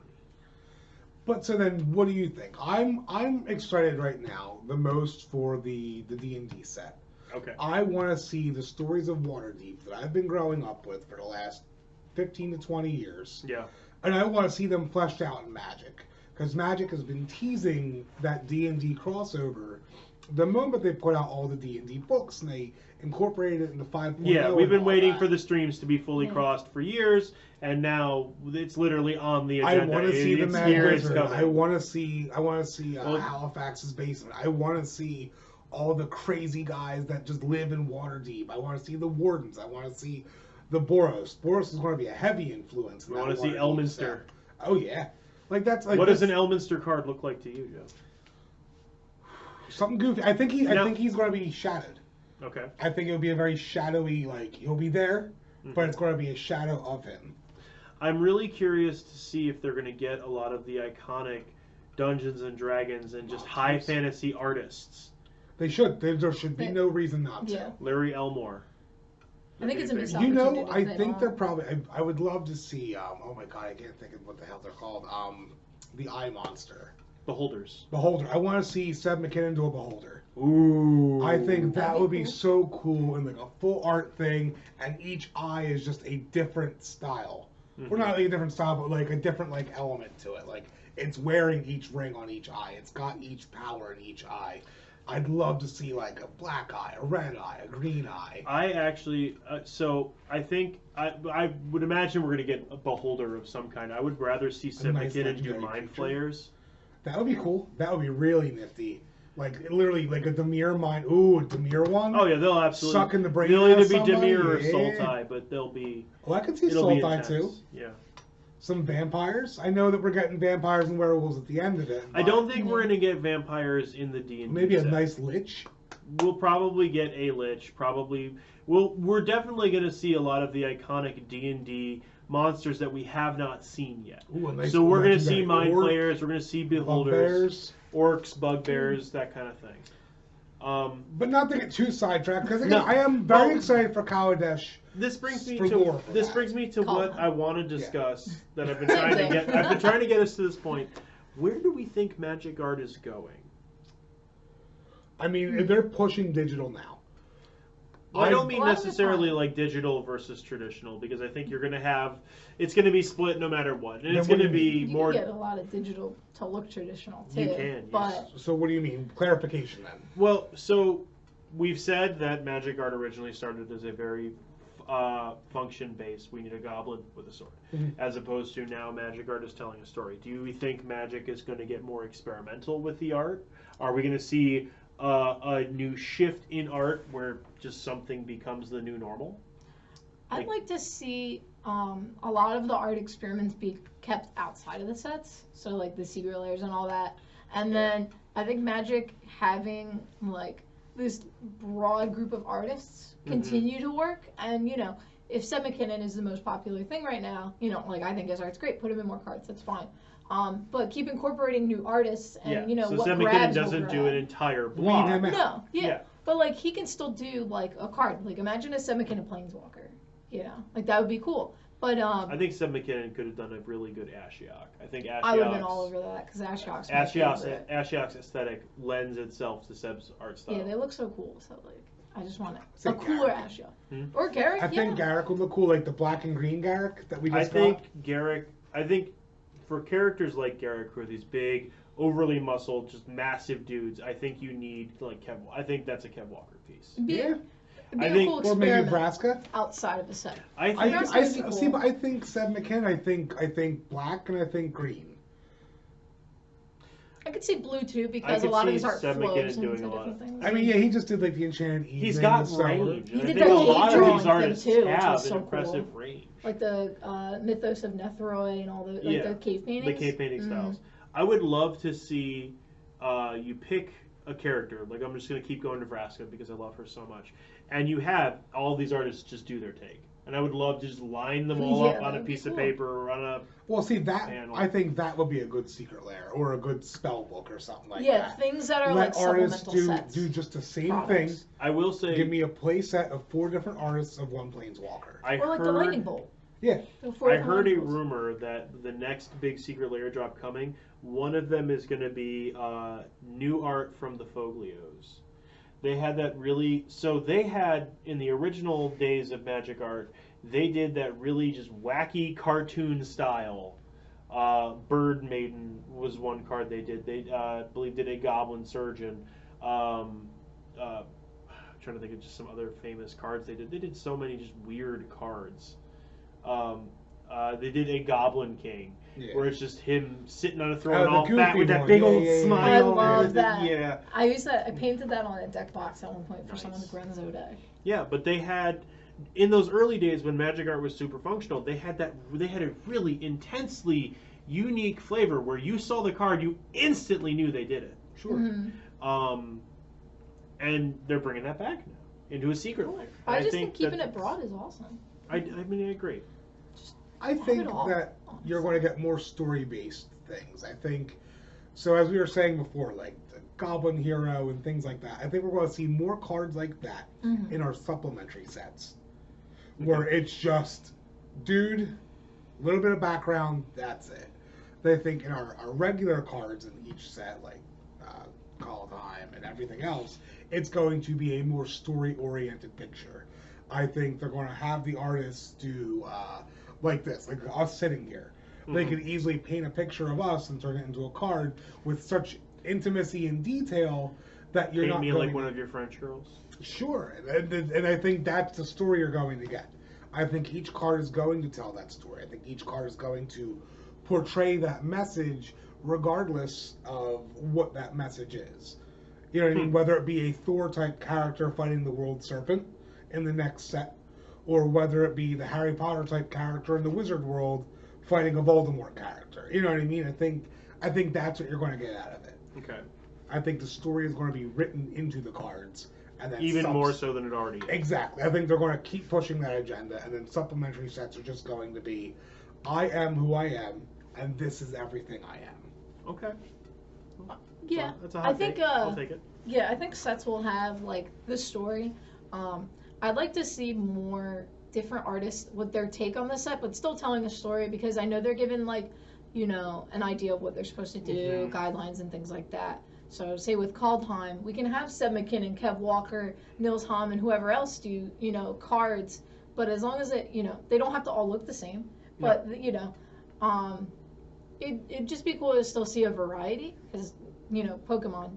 But so then, what do you think? I'm excited right now the most for the D&D set. Okay. I want to see the stories of Waterdeep that I've been growing up with for the last 15 to 20 years. Yeah. And I want to see them fleshed out in Magic. Because Magic has been teasing that D&D crossover the moment they put out all the D&D books and they incorporated it into 5.0. Yeah, we've been waiting for the streams to be fully crossed for years, and now it's literally on the agenda. I want to see the Mad Wizard. I want to see Well, Halifax's basement. I want to see all the crazy guys that just live in Waterdeep. I want to see the Wardens. I want to see the Boros. Boros is going to be a heavy influence. I want to see Elminster. Oh yeah, like that's like. What does an Elminster card look like to you, Jeff? Something goofy. I think he's going to be shadowed. Okay. I think it'll be a very shadowy, like he'll be there, but it's going to be a shadow of him. I'm really curious to see if they're going to get a lot of the iconic Dungeons and Dragons and just high fantasy artists. They should. There should be no reason not to. Larry Elmore. I think it's a missed opportunity. opportunity. I think they're probably. I would love to see. Oh my god, I can't think of what the hell they're called. The Eye Monster. Beholders. Beholder. I want to see Seb McKinnon do a Beholder. Ooh. I think that would be so cool and like a full art thing, and each eye is just a different style. or not like a different style, but like a different like element to it. Like it's wearing each ring on each eye. It's got each power in each eye. I'd love to see like a black eye, a red eye, a green eye. I actually, so I think I would imagine we're gonna get a beholder of some kind. I would rather see Seb nice McKinnon do legendary mind creature. flayers. That would be cool. That would be really nifty. Like literally, like a Demir mind. Ooh, a Demir one. Oh yeah, they'll absolutely Sucking the brain They'll out either of be somebody. Demir or Yeah. Sultai, but they'll be. Oh, I could see It'll be Sultai intense. too. Yeah. Some vampires. I know that we're getting vampires and werewolves at the end of it. I don't think we're gonna get vampires in the D&D. Maybe a set. nice lich. We'll probably get a lich. Probably. We're definitely gonna see a lot of the iconic D&D monsters that we have not seen yet. Ooh, a nice So we're going to see legendary mind orc, flayers, we're going to see beholders, bugbears. orcs, bugbears, that kind of thing. But not to get too sidetracked, because again, No. I am very Well, excited for Kaladesh. This brings me For to lore for this that. brings me to Call what them. I want to discuss that I've been trying to get. I've been trying to get us to this point. Where do we think Magic Art is going? I mean, they're pushing digital now. Well, I don't mean Well, I was necessarily fine. like digital versus traditional, because I think you're going to have it's going to be split no matter what, and Then it's what going to do you be You more. can get a lot of digital to look traditional too. You can, but yes. So what do you mean? Clarification then. Well, so we've said that Magic Art originally started as a very function based. We need a goblin with a sword, Mhm. as opposed to now Magic Art is telling a story. Do we think Magic is going to get more experimental with the art? Are we going to see a new shift in art where just something becomes the new normal? I'd like to see a lot of the art experiments be kept outside of the sets, so like the secret layers and all that. And then I think Magic having like this broad group of artists continue to work. And you know, if Seb McKinnon is the most popular thing right now, you know, like I think his art's great. Put him in more cards, that's fine. But keep incorporating new artists and you know so what Seb McKinnon grabs will doesn't do grab. an entire Weed block. him out. No, yeah. Yeah. But like he can still do like a card. Like imagine a Seb McKinnon Planeswalker. You know, like that would be cool. But I think Seb McKinnon could have done a really good Ashiok. I think Ashiok's, I would have been all over that because Ashiok's my favorite. Ashiok's aesthetic lends itself to Seb's art style. Yeah, they look so cool. So like, I just want Say a cooler Garrick. Ashiok or Garrick. I think Garrick would look cool, like the black and green Garrick that we I just think got. Garrick. I think for characters like Garrick, who are these big, overly muscled, just massive dudes, I think you need like Kev. I think that's a Kev Walker piece. It'd be, Yeah. it'd be I a think- cool Or maybe experiment Nebraska. outside of the set. I think. Nebraska's would be See, cool. but I think Seb McKinnon. I think black and I think green. I could see blue too I because a could lot of see his art Seb flows McKinnon into doing a lot different of- things. I mean, yeah, he just did like the Enchanted Evening. He's got so- range. He and did I think that a lot cave of these drawing artists thing, too, which have was an so impressive cool. range. Like the mythos of Nethroi and all the like Yeah, the cave paintings. The cave painting Mhm. styles. I would love to see you pick a character. Like I'm just going to keep going to Vraska because I love her so much. And you have all these artists just do their take. And I would love to just line them all Yeah, up on a that'd be piece of cool. paper or on a. Well, see that Panel. I think that would be a good secret lair or a good spell book or something like Yeah, that. things that are like Let artists supplemental sets. do just the same products. thing. I will say. Give me a play set of 4 different artists of 1 planeswalker. I Or like heard. the lightning bolt. Yeah. The four I different heard a lightning bolts. rumor that the next big secret layer drop coming, one of them is going to be new art from the Foglios. They had that really. So they had in the original days of Magic Art, they did that really just wacky cartoon style. Bird Maiden was one card they did. They believe did a Goblin Surgeon. I'm trying to think of just some other famous cards they did. They did so many just weird cards. They did a Goblin King, Yeah. where it's just him sitting on a throne the all fat goofy with that one. big Yeah, old yeah, yeah. smile. I and love everything. that. Yeah, I used that. I painted that on a deck box at one point for Nice. someone's Grenzo deck. yeah. But they had in those early days when Magic Art was super functional, they had a really intensely unique flavor where you saw the card, you instantly knew they did it. Sure. Mhm. And they're bringing that back now into a secret layer. I And just think keeping that- it broad is awesome. I mean, I agree. I Have think it all, that honestly. you're going to get more story-based things. I think so. As we were saying before, like the Goblin Hero and things like that. I think we're going to see more cards like that Mhm. in our supplementary sets, where it's just, dude, a little bit of background, that's it. They think in our regular cards in each set, like Call of Time and everything else, it's going to be a more story-oriented picture. I think they're going to have the artists do like this, like us sitting here. They could easily paint a picture of us and turn it into a card with such intimacy and detail that you're Paint not me going like one of your French girls. Sure, and I think that's the story you're going to get. I think each card is going to tell that story. I think each card is going to portray that message regardless of what that message is. You know what I mean? Whether it be a Thor-type character fighting the World Serpent in the next set, or whether it be the Harry Potter-type character in the Wizard world fighting a Voldemort character. You know what I mean? I think that's what you're going to get out of it. Okay. I think the story is going to be written into the cards. And then Even more so than it already is. Exactly. I think they're going to keep pushing that agenda, and then supplementary sets are just going to be, I am who I am, and this is everything I am. Okay. Yeah, So that's a hot take. I'll take it. Yeah, I think sets will have like the story. I'd like to see more different artists with their take on the set, but still telling a story, because I know they're given like, you know, an idea of what they're supposed to do, guidelines and things like that. So say with Call Time, we can have Seb McKinnon, Kev Walker, Nils Hamm, and whoever else do, you know, cards. But as long as it, you know, they don't have to all look the same. But, you know, it'd just be cool to still see a variety. Because, you know, Pokemon,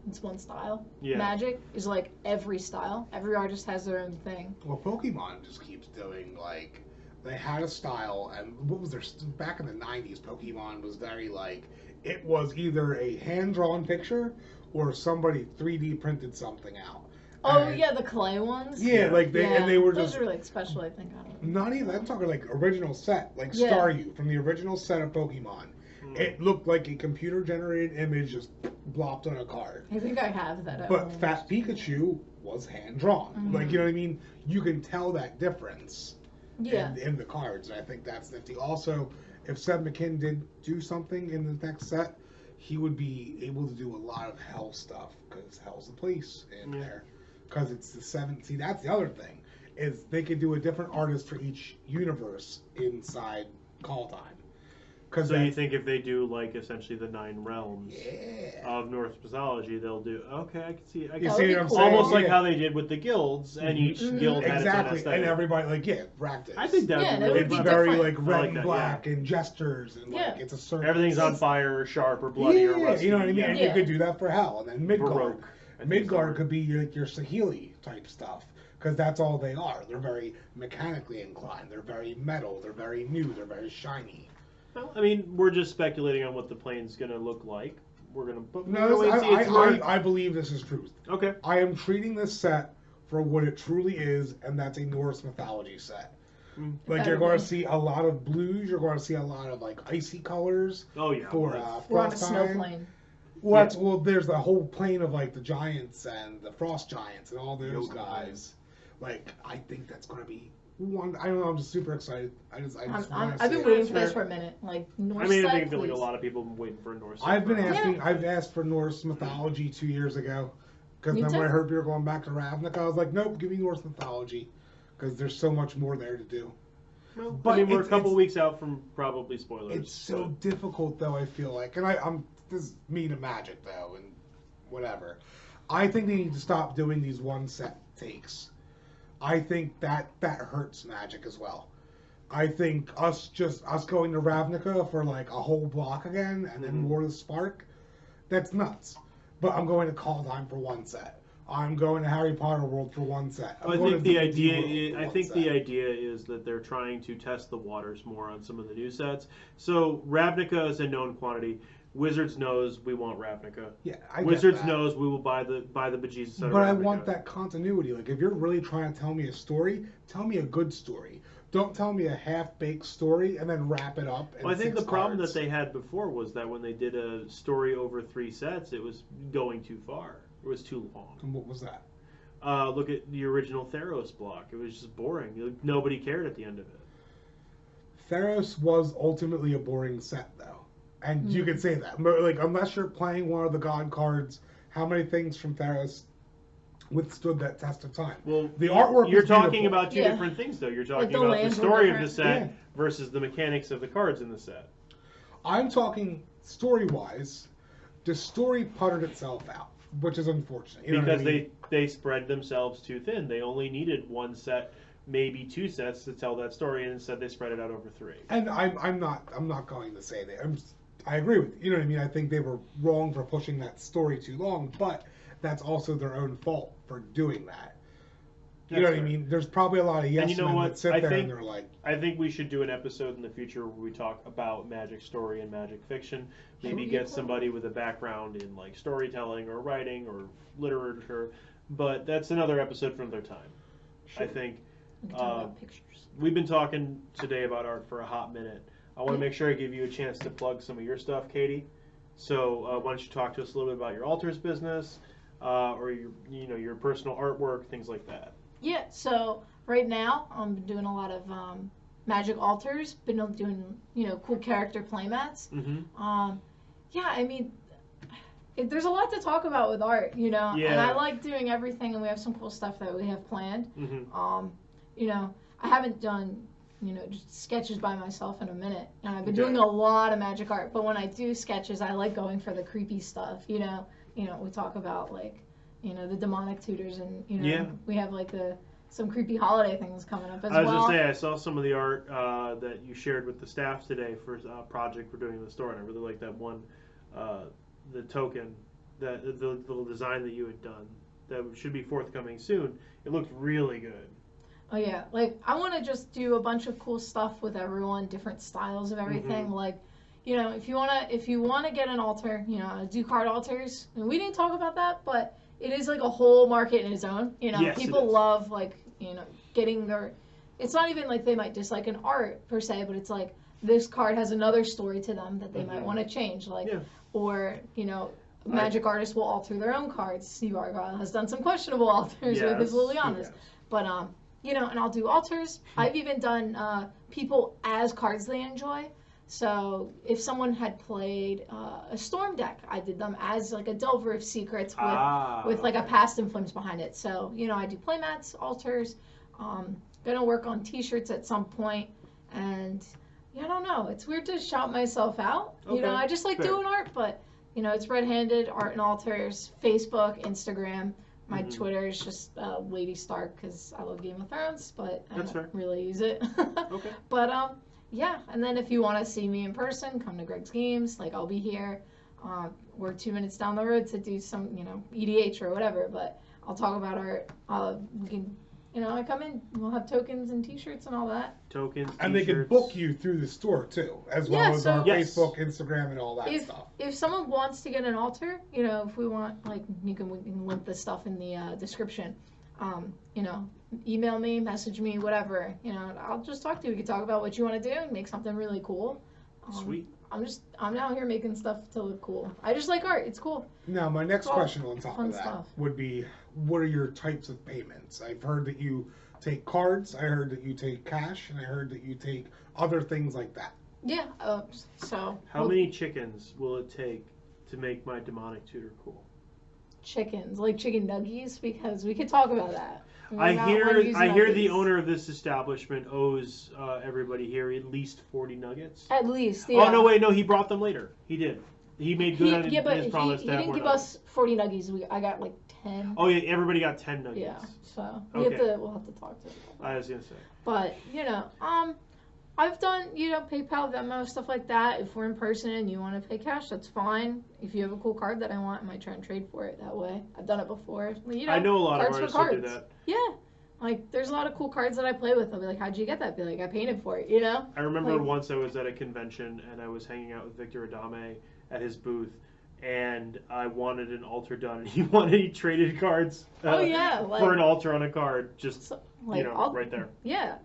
it's one style. Yeah. Magic is like every style. Every artist has their own thing. Well, Pokemon just keeps doing, like, they had a style, and what was their, back in the 90s, Pokemon was very, like, it was either a hand-drawn picture or somebody 3D printed something out. Oh, and, yeah, the clay ones. Yeah, like they and they were those just are like special, I think. I don't know. not even. I'm talking like original set, like Yeah. Staryu from the original set of Pokemon. It looked like a computer-generated image just blopped on a card. I think I have that. At But home. Fat Pikachu was hand-drawn. Like, you know what I mean? You can tell that difference in the cards, and I think that's nifty. Also, if Seb McKinn did do something in the next set, he would be able to do a lot of Hell stuff, because Hell's the place in there. Because it's the 7th. See, that's the other thing, is they could do a different artist for each universe inside Call Time. So you think if they do, like, essentially the 9 realms Yeah. of Norse mythology, they'll do, okay, I can see it. You see what I'm saying? Almost like Yeah. how they did with the guilds, and each guild had its own Exactly, aesthetic. and everybody, like, Rakdos. I think that Yeah, would that be would really be fun. very, different. like, red like and that, black and gestures, and, like, it's a certain... Everything's on fire or sharp or bloody or rusty. you know what I mean? And you Yeah. could do that for Hell. And then Midgard. Baroque. Midgard could be like your Sahili type stuff, because that's all they are. They're very mechanically inclined. They're very metal. They're very new. They're very shiny. Well, I mean, we're just speculating on what the plane's going to look like. We're going to... But No, wait and see. It's more... I believe this is truth. Okay. I am treating this set for what it truly is, and that's a Norse mythology set. Like, you're going to see a lot of blues. You're going to see a lot of, like, icy colors. Oh, yeah. For We're on a Frost snow Time. plane. Well, there's the whole plane of, like, the giants and the frost giants and all those guys. Like, I think that's going to be one. I don't know. I'm just super excited. I've been waiting for this for a minute. Like Norse. I mean, I set, think I feel like a please. lot of people have been waiting for a Norse. I've been set. asking. I've asked for Norse mythology 2 years ago, because Me then when too. I heard people going back to Ravnica, I was like, nope, give me Norse mythology, because there's so much more there to do. Well, But I mean, we're a it's- couple weeks out from probably spoilers. It's so difficult, though. I feel like, and I'm this is me to Magic though, and whatever. I think they need to stop doing these one set takes. I think that hurts Magic as well. I think us going to Ravnica for like a whole block again and then War of the Spark, that's nuts. But I'm going to Call Time for one set. I'm going to Harry Potter World for one set. I think the idea is that they're trying to test the waters more on some of the new sets. So Ravnica is a known quantity. Wizards knows we want Ravnica. Yeah, I Wizards get that. knows we will buy the bejesus out of But Ravnica. I want that continuity. Like, if you're really trying to tell me a story, tell me a good story. Don't tell me a half-baked story and then wrap it up. Well, I think the problem that they had before was that when they did a story over 3 sets, it was going too far. It was too long. And what was that? Look at the original Theros block. It was just boring. Nobody cared at the end of it. Theros was ultimately a boring set, though. And you could say that. But, like, unless you're playing one of the God cards, how many things from Theros withstood that test of time? Well, the artwork you're is talking beautiful. about two different things, though. You're talking the about the lands were story of the different. set versus the mechanics of the cards in the set. I'm talking story-wise. The story puttered itself out, which is unfortunate. You know Because what I mean? they spread themselves too thin. They only needed one set maybe 2 sets to tell that story, and instead they spread it out over 3. And I'm not going to say that. I agree with you. You know what I mean? I think they were wrong for pushing that story too long, but that's also their own fault for doing that. You know what I mean? There's probably a lot of yes men that sit there and they're like... I think we should do an episode in the future where we talk about magic story and magic fiction. Maybe get somebody with a background in like storytelling or writing or literature. But that's another episode for another time. Sure. I think we can talk about pictures. We've been talking today about art for a hot minute. I want to make sure I give you a chance to plug some of your stuff, Katie. So why don't you talk to us a little bit about your altars business or your personal artwork, things like that. Yeah, so right now I'm doing a lot of magic altars, been doing, cool character playmats. Mm-hmm. Yeah, I mean, there's a lot to talk about with art, Yeah. And I like doing everything, and we have some cool stuff that we have planned. Mm-hmm. I haven't done, just sketches by myself in a minute, and I've been doing a lot of magic art, but when I do sketches, I like going for the creepy stuff, we talk about, like, the demonic tutors, and we have like some creepy holiday things coming up as well. I was gonna say I saw some of the art that you shared with the staff today for a project we're doing in the store, and I really like that one, the token, the little design that you had done that should be forthcoming soon. It looked really good. Oh yeah, like I want to just do a bunch of cool stuff with everyone, different styles of everything. Mm-hmm. Like, if you wanna get an altar, do card altars. And we didn't talk about that, but it is like a whole market in its own. Yes, people love getting their. It's not even like they might dislike an art per se, but it's like this card has another story to them that they might want to change. Or magic artists will alter their own cards. Steve Argyle has done some questionable altars with his Lilianas, but and I'll do altars. I've even done people as cards they enjoy. So if someone had played a storm deck, I did them as like a Delver of Secrets with like a past influence behind it. So, I do playmats, altars, gonna work on t-shirts at some point, and I don't know. It's weird to shout myself out. Okay. I just like doing art, but it's red-handed, art and altars, Facebook, Instagram. My Twitter is just Lady Stark because I love Game of Thrones, but I don't really use it. Okay. But yeah, and then if you want to see me in person, come to Greg's Games. Like, I'll be here. We're 2 minutes down the road to do some, EDH or whatever. But I'll talk about art. We can, I come in. We'll have tokens and T-shirts and all that. Tokens, and they can book you through the store too, as well as our Facebook, Instagram, and all that stuff. If someone wants to get an altar, if we want, like, we can link the stuff in the description. Email me, message me, whatever. I'll just talk to you. We can talk about what you want to do and make something really cool. Sweet. I'm out here making stuff to look cool. I just like art. It's cool. Now, my next question on top of that would be, what are your types of payments? I've heard that you take cards, I heard that you take cash, and I heard that you take other things like that. Yeah, so... How many chickens will it take to make my demonic tutor cool? Chickens, like chicken nuggies, because we could talk about that. I hear the owner of this establishment owes everybody here at least 40 nuggets. At least, yeah. Oh, no, wait, no, he brought them later. He did. He made good on his promise to have more. He didn't give us 40 nuggies. I got like 10. Oh, yeah, everybody got 10 nuggets. Yeah, so we'll have to talk to him. I was going to say. But, I've done, PayPal, Venmo, stuff like that. If we're in person and you want to pay cash, that's fine. If you have a cool card that I want, I might try and trade for it that way. I've done it before. I know a lot of artists who do that. Yeah. Like, there's a lot of cool cards that I play with. I'll be like, how'd you get that? Be like, I painted for it, I remember once I was at a convention and I was hanging out with Victor Adame at his booth, and I wanted an altar done, and he traded cards for an altar on a card, right there. Yeah,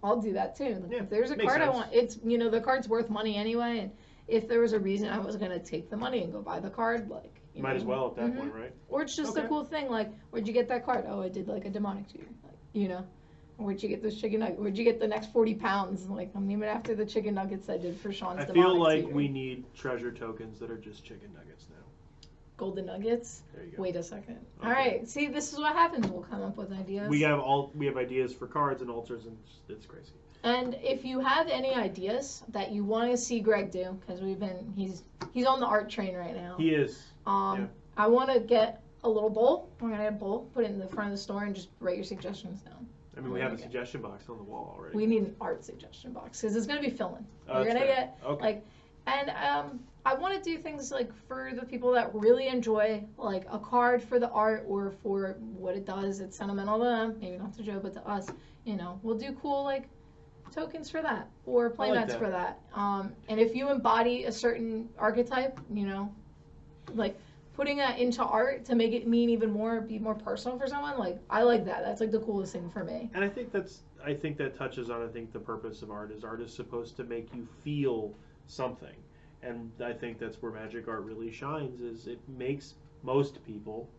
I'll do that too. Yeah, if there's a card I want, it's, the card's worth money anyway, and if there was a reason I was going to take the money and go buy the card, might as well at that point, right? Or it's just a cool thing, like, where'd you get that card? Oh, I did like a demonic tutor, Where'd you get those chicken nuggets? Where'd you get the next 40 pounds? Like, I'm even after the chicken nuggets I did for Sean's demonic tutor. I feel like we need treasure tokens that are just chicken nuggets now. Golden nuggets? There you go. Wait a second. Okay. All right. See, this is what happens. We'll come up with ideas. We have ideas for cards and altars, and it's crazy. And if you have any ideas that you want to see Greg do, because he's on the art train right now. He is. I want to get a little bowl. We're gonna get a bowl, put it in the front of the store, and just write your suggestions down. I mean, we have a suggestion box on the wall already. We need an art suggestion box because it's gonna be filling. Oh, We're gonna fair. get Okay. and I want to do things like for the people that really enjoy like a card for the art or for what it does. It's sentimental to them, maybe not to Joe, but to us. You know, we'll do cool like tokens for that or playmats for that. And if you embody a certain archetype, you know, like putting that into art to make it mean even more, be more personal for someone, like I like that. That's like the coolest thing for me. And I think that touches on the purpose of art is supposed to make you feel something. And I think that's where magic art really shines, is it makes most people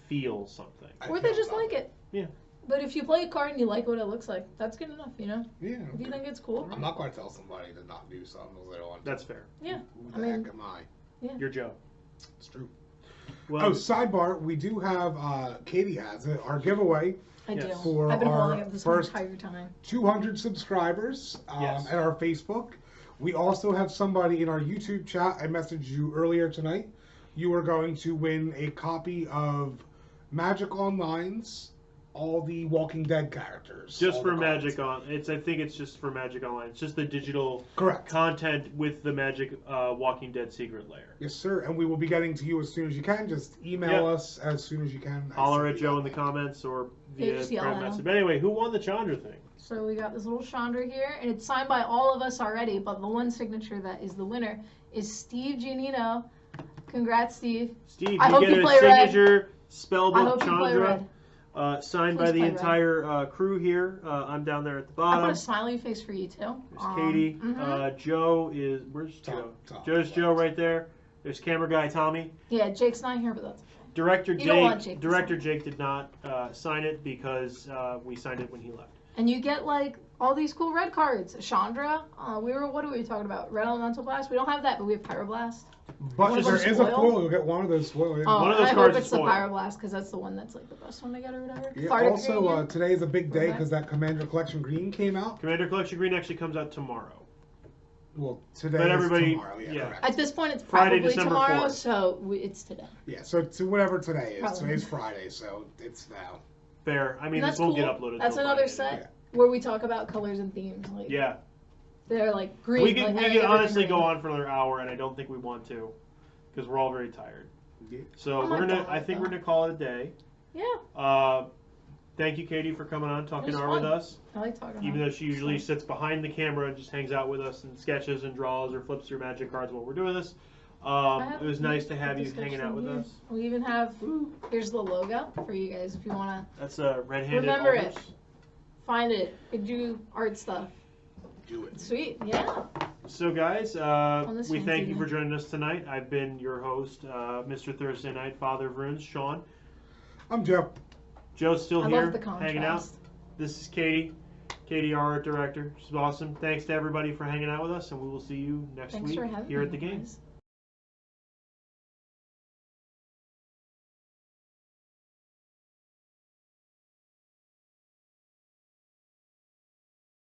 feel something. Or they just like it. Yeah. But if you play a card and you like what it looks like, that's good enough, you know? Yeah. If you think it's cool. I'm not going to tell somebody to not do something if they don't want to. That's fair. Yeah. Who the heck am I? Yeah. You're Joe. It's true. Well, Oh, sidebar, we do have, Katie has it, our giveaway I do. Yes. for I've been our holding it this first entire time. 200 subscribers Yes. at our Facebook. We also have somebody in our YouTube chat. I messaged you earlier tonight. You are going to win a copy of Magic Online's all the Walking Dead characters. just all for the cards. Magic I think it's just for Magic Online. It's just the digital Correct. content with the Magic Walking Dead secret lair. Yes, sir. And we will be getting to you as soon as you can. Just email us as soon as you can. Holler at Joe in the comments or via just yell private at him. message. But anyway, who won the Chandra thing? So we got this little Chandra here, and it's signed by all of us already, but the one signature that is the winner is Steve Giannino. Congrats, Steve. Steve, I you hope get you a play red. signature I spellbook hope you play Chandra. red. Signed Please by the play red. entire crew here. I'm down there at the I put bottom. a smiley face for you, too. There's Katie. Mhm. Joe is... Where's Joe? Tom. Joe's Joe right there. There's camera guy Tommy. Yeah, Jake's not here, but that's okay. Director You don't want Jake. Jake to Director Jake did not sign it because we signed it when he left. And you get like all these cool red cards. Chandra, what were we talking about? Red Elemental Blast? We don't have that, but we have Pyroblast. But One if of there them is a foil? foil, you'll get one of those foil. Yeah. Oh, One of those I cards hope is it's the foil. Pyroblast because that's the one that's like the best one to get or whatever. Yeah, Farted also, Green, yeah. today is a big day Okay. because that Commander Collection Green came out. Commander Collection Green actually comes out tomorrow. Well, today But is everybody- tomorrow. Yeah, yeah. correct. At this point, it's Friday, probably December tomorrow, 4th. so it's today. Yeah, so to whatever today is. Probably. Today's Friday, so it's now. Fair. I mean, And this that's won't get cool. uploaded. That's till another Friday. set where we talk about colors and themes. Like, Yeah. they're like green. We could like, I think honestly everything go green. on for another hour, and I don't think we want to, because we're all very tired. Yeah. So I'm we're not gonna. tired, I think though. we're gonna call it a day. Yeah, Thank you, Katie, for coming on, talking was art with fun. us. I like talking Even about though she usually sits behind the camera and just hangs out with us and sketches and draws or flips through magic cards while we're doing this. It was nice to have you hanging out with us. We even have, here's the logo for you guys if you want to That's a red-handed Remember alders. it. find it and do art stuff. Do it. Sweet, yeah. So, guys, this we fancy thank you day. for joining us tonight. I've been your host, Mr. Thursday Night, Father of Runes, Sean. I'm Joe. Joe's still I here, love the contrast. hanging out. This is Katie. Katie, our art director. She's awesome. Thanks to everybody for hanging out with us, and we will see you next Thanks week for having here me, at the game. guys.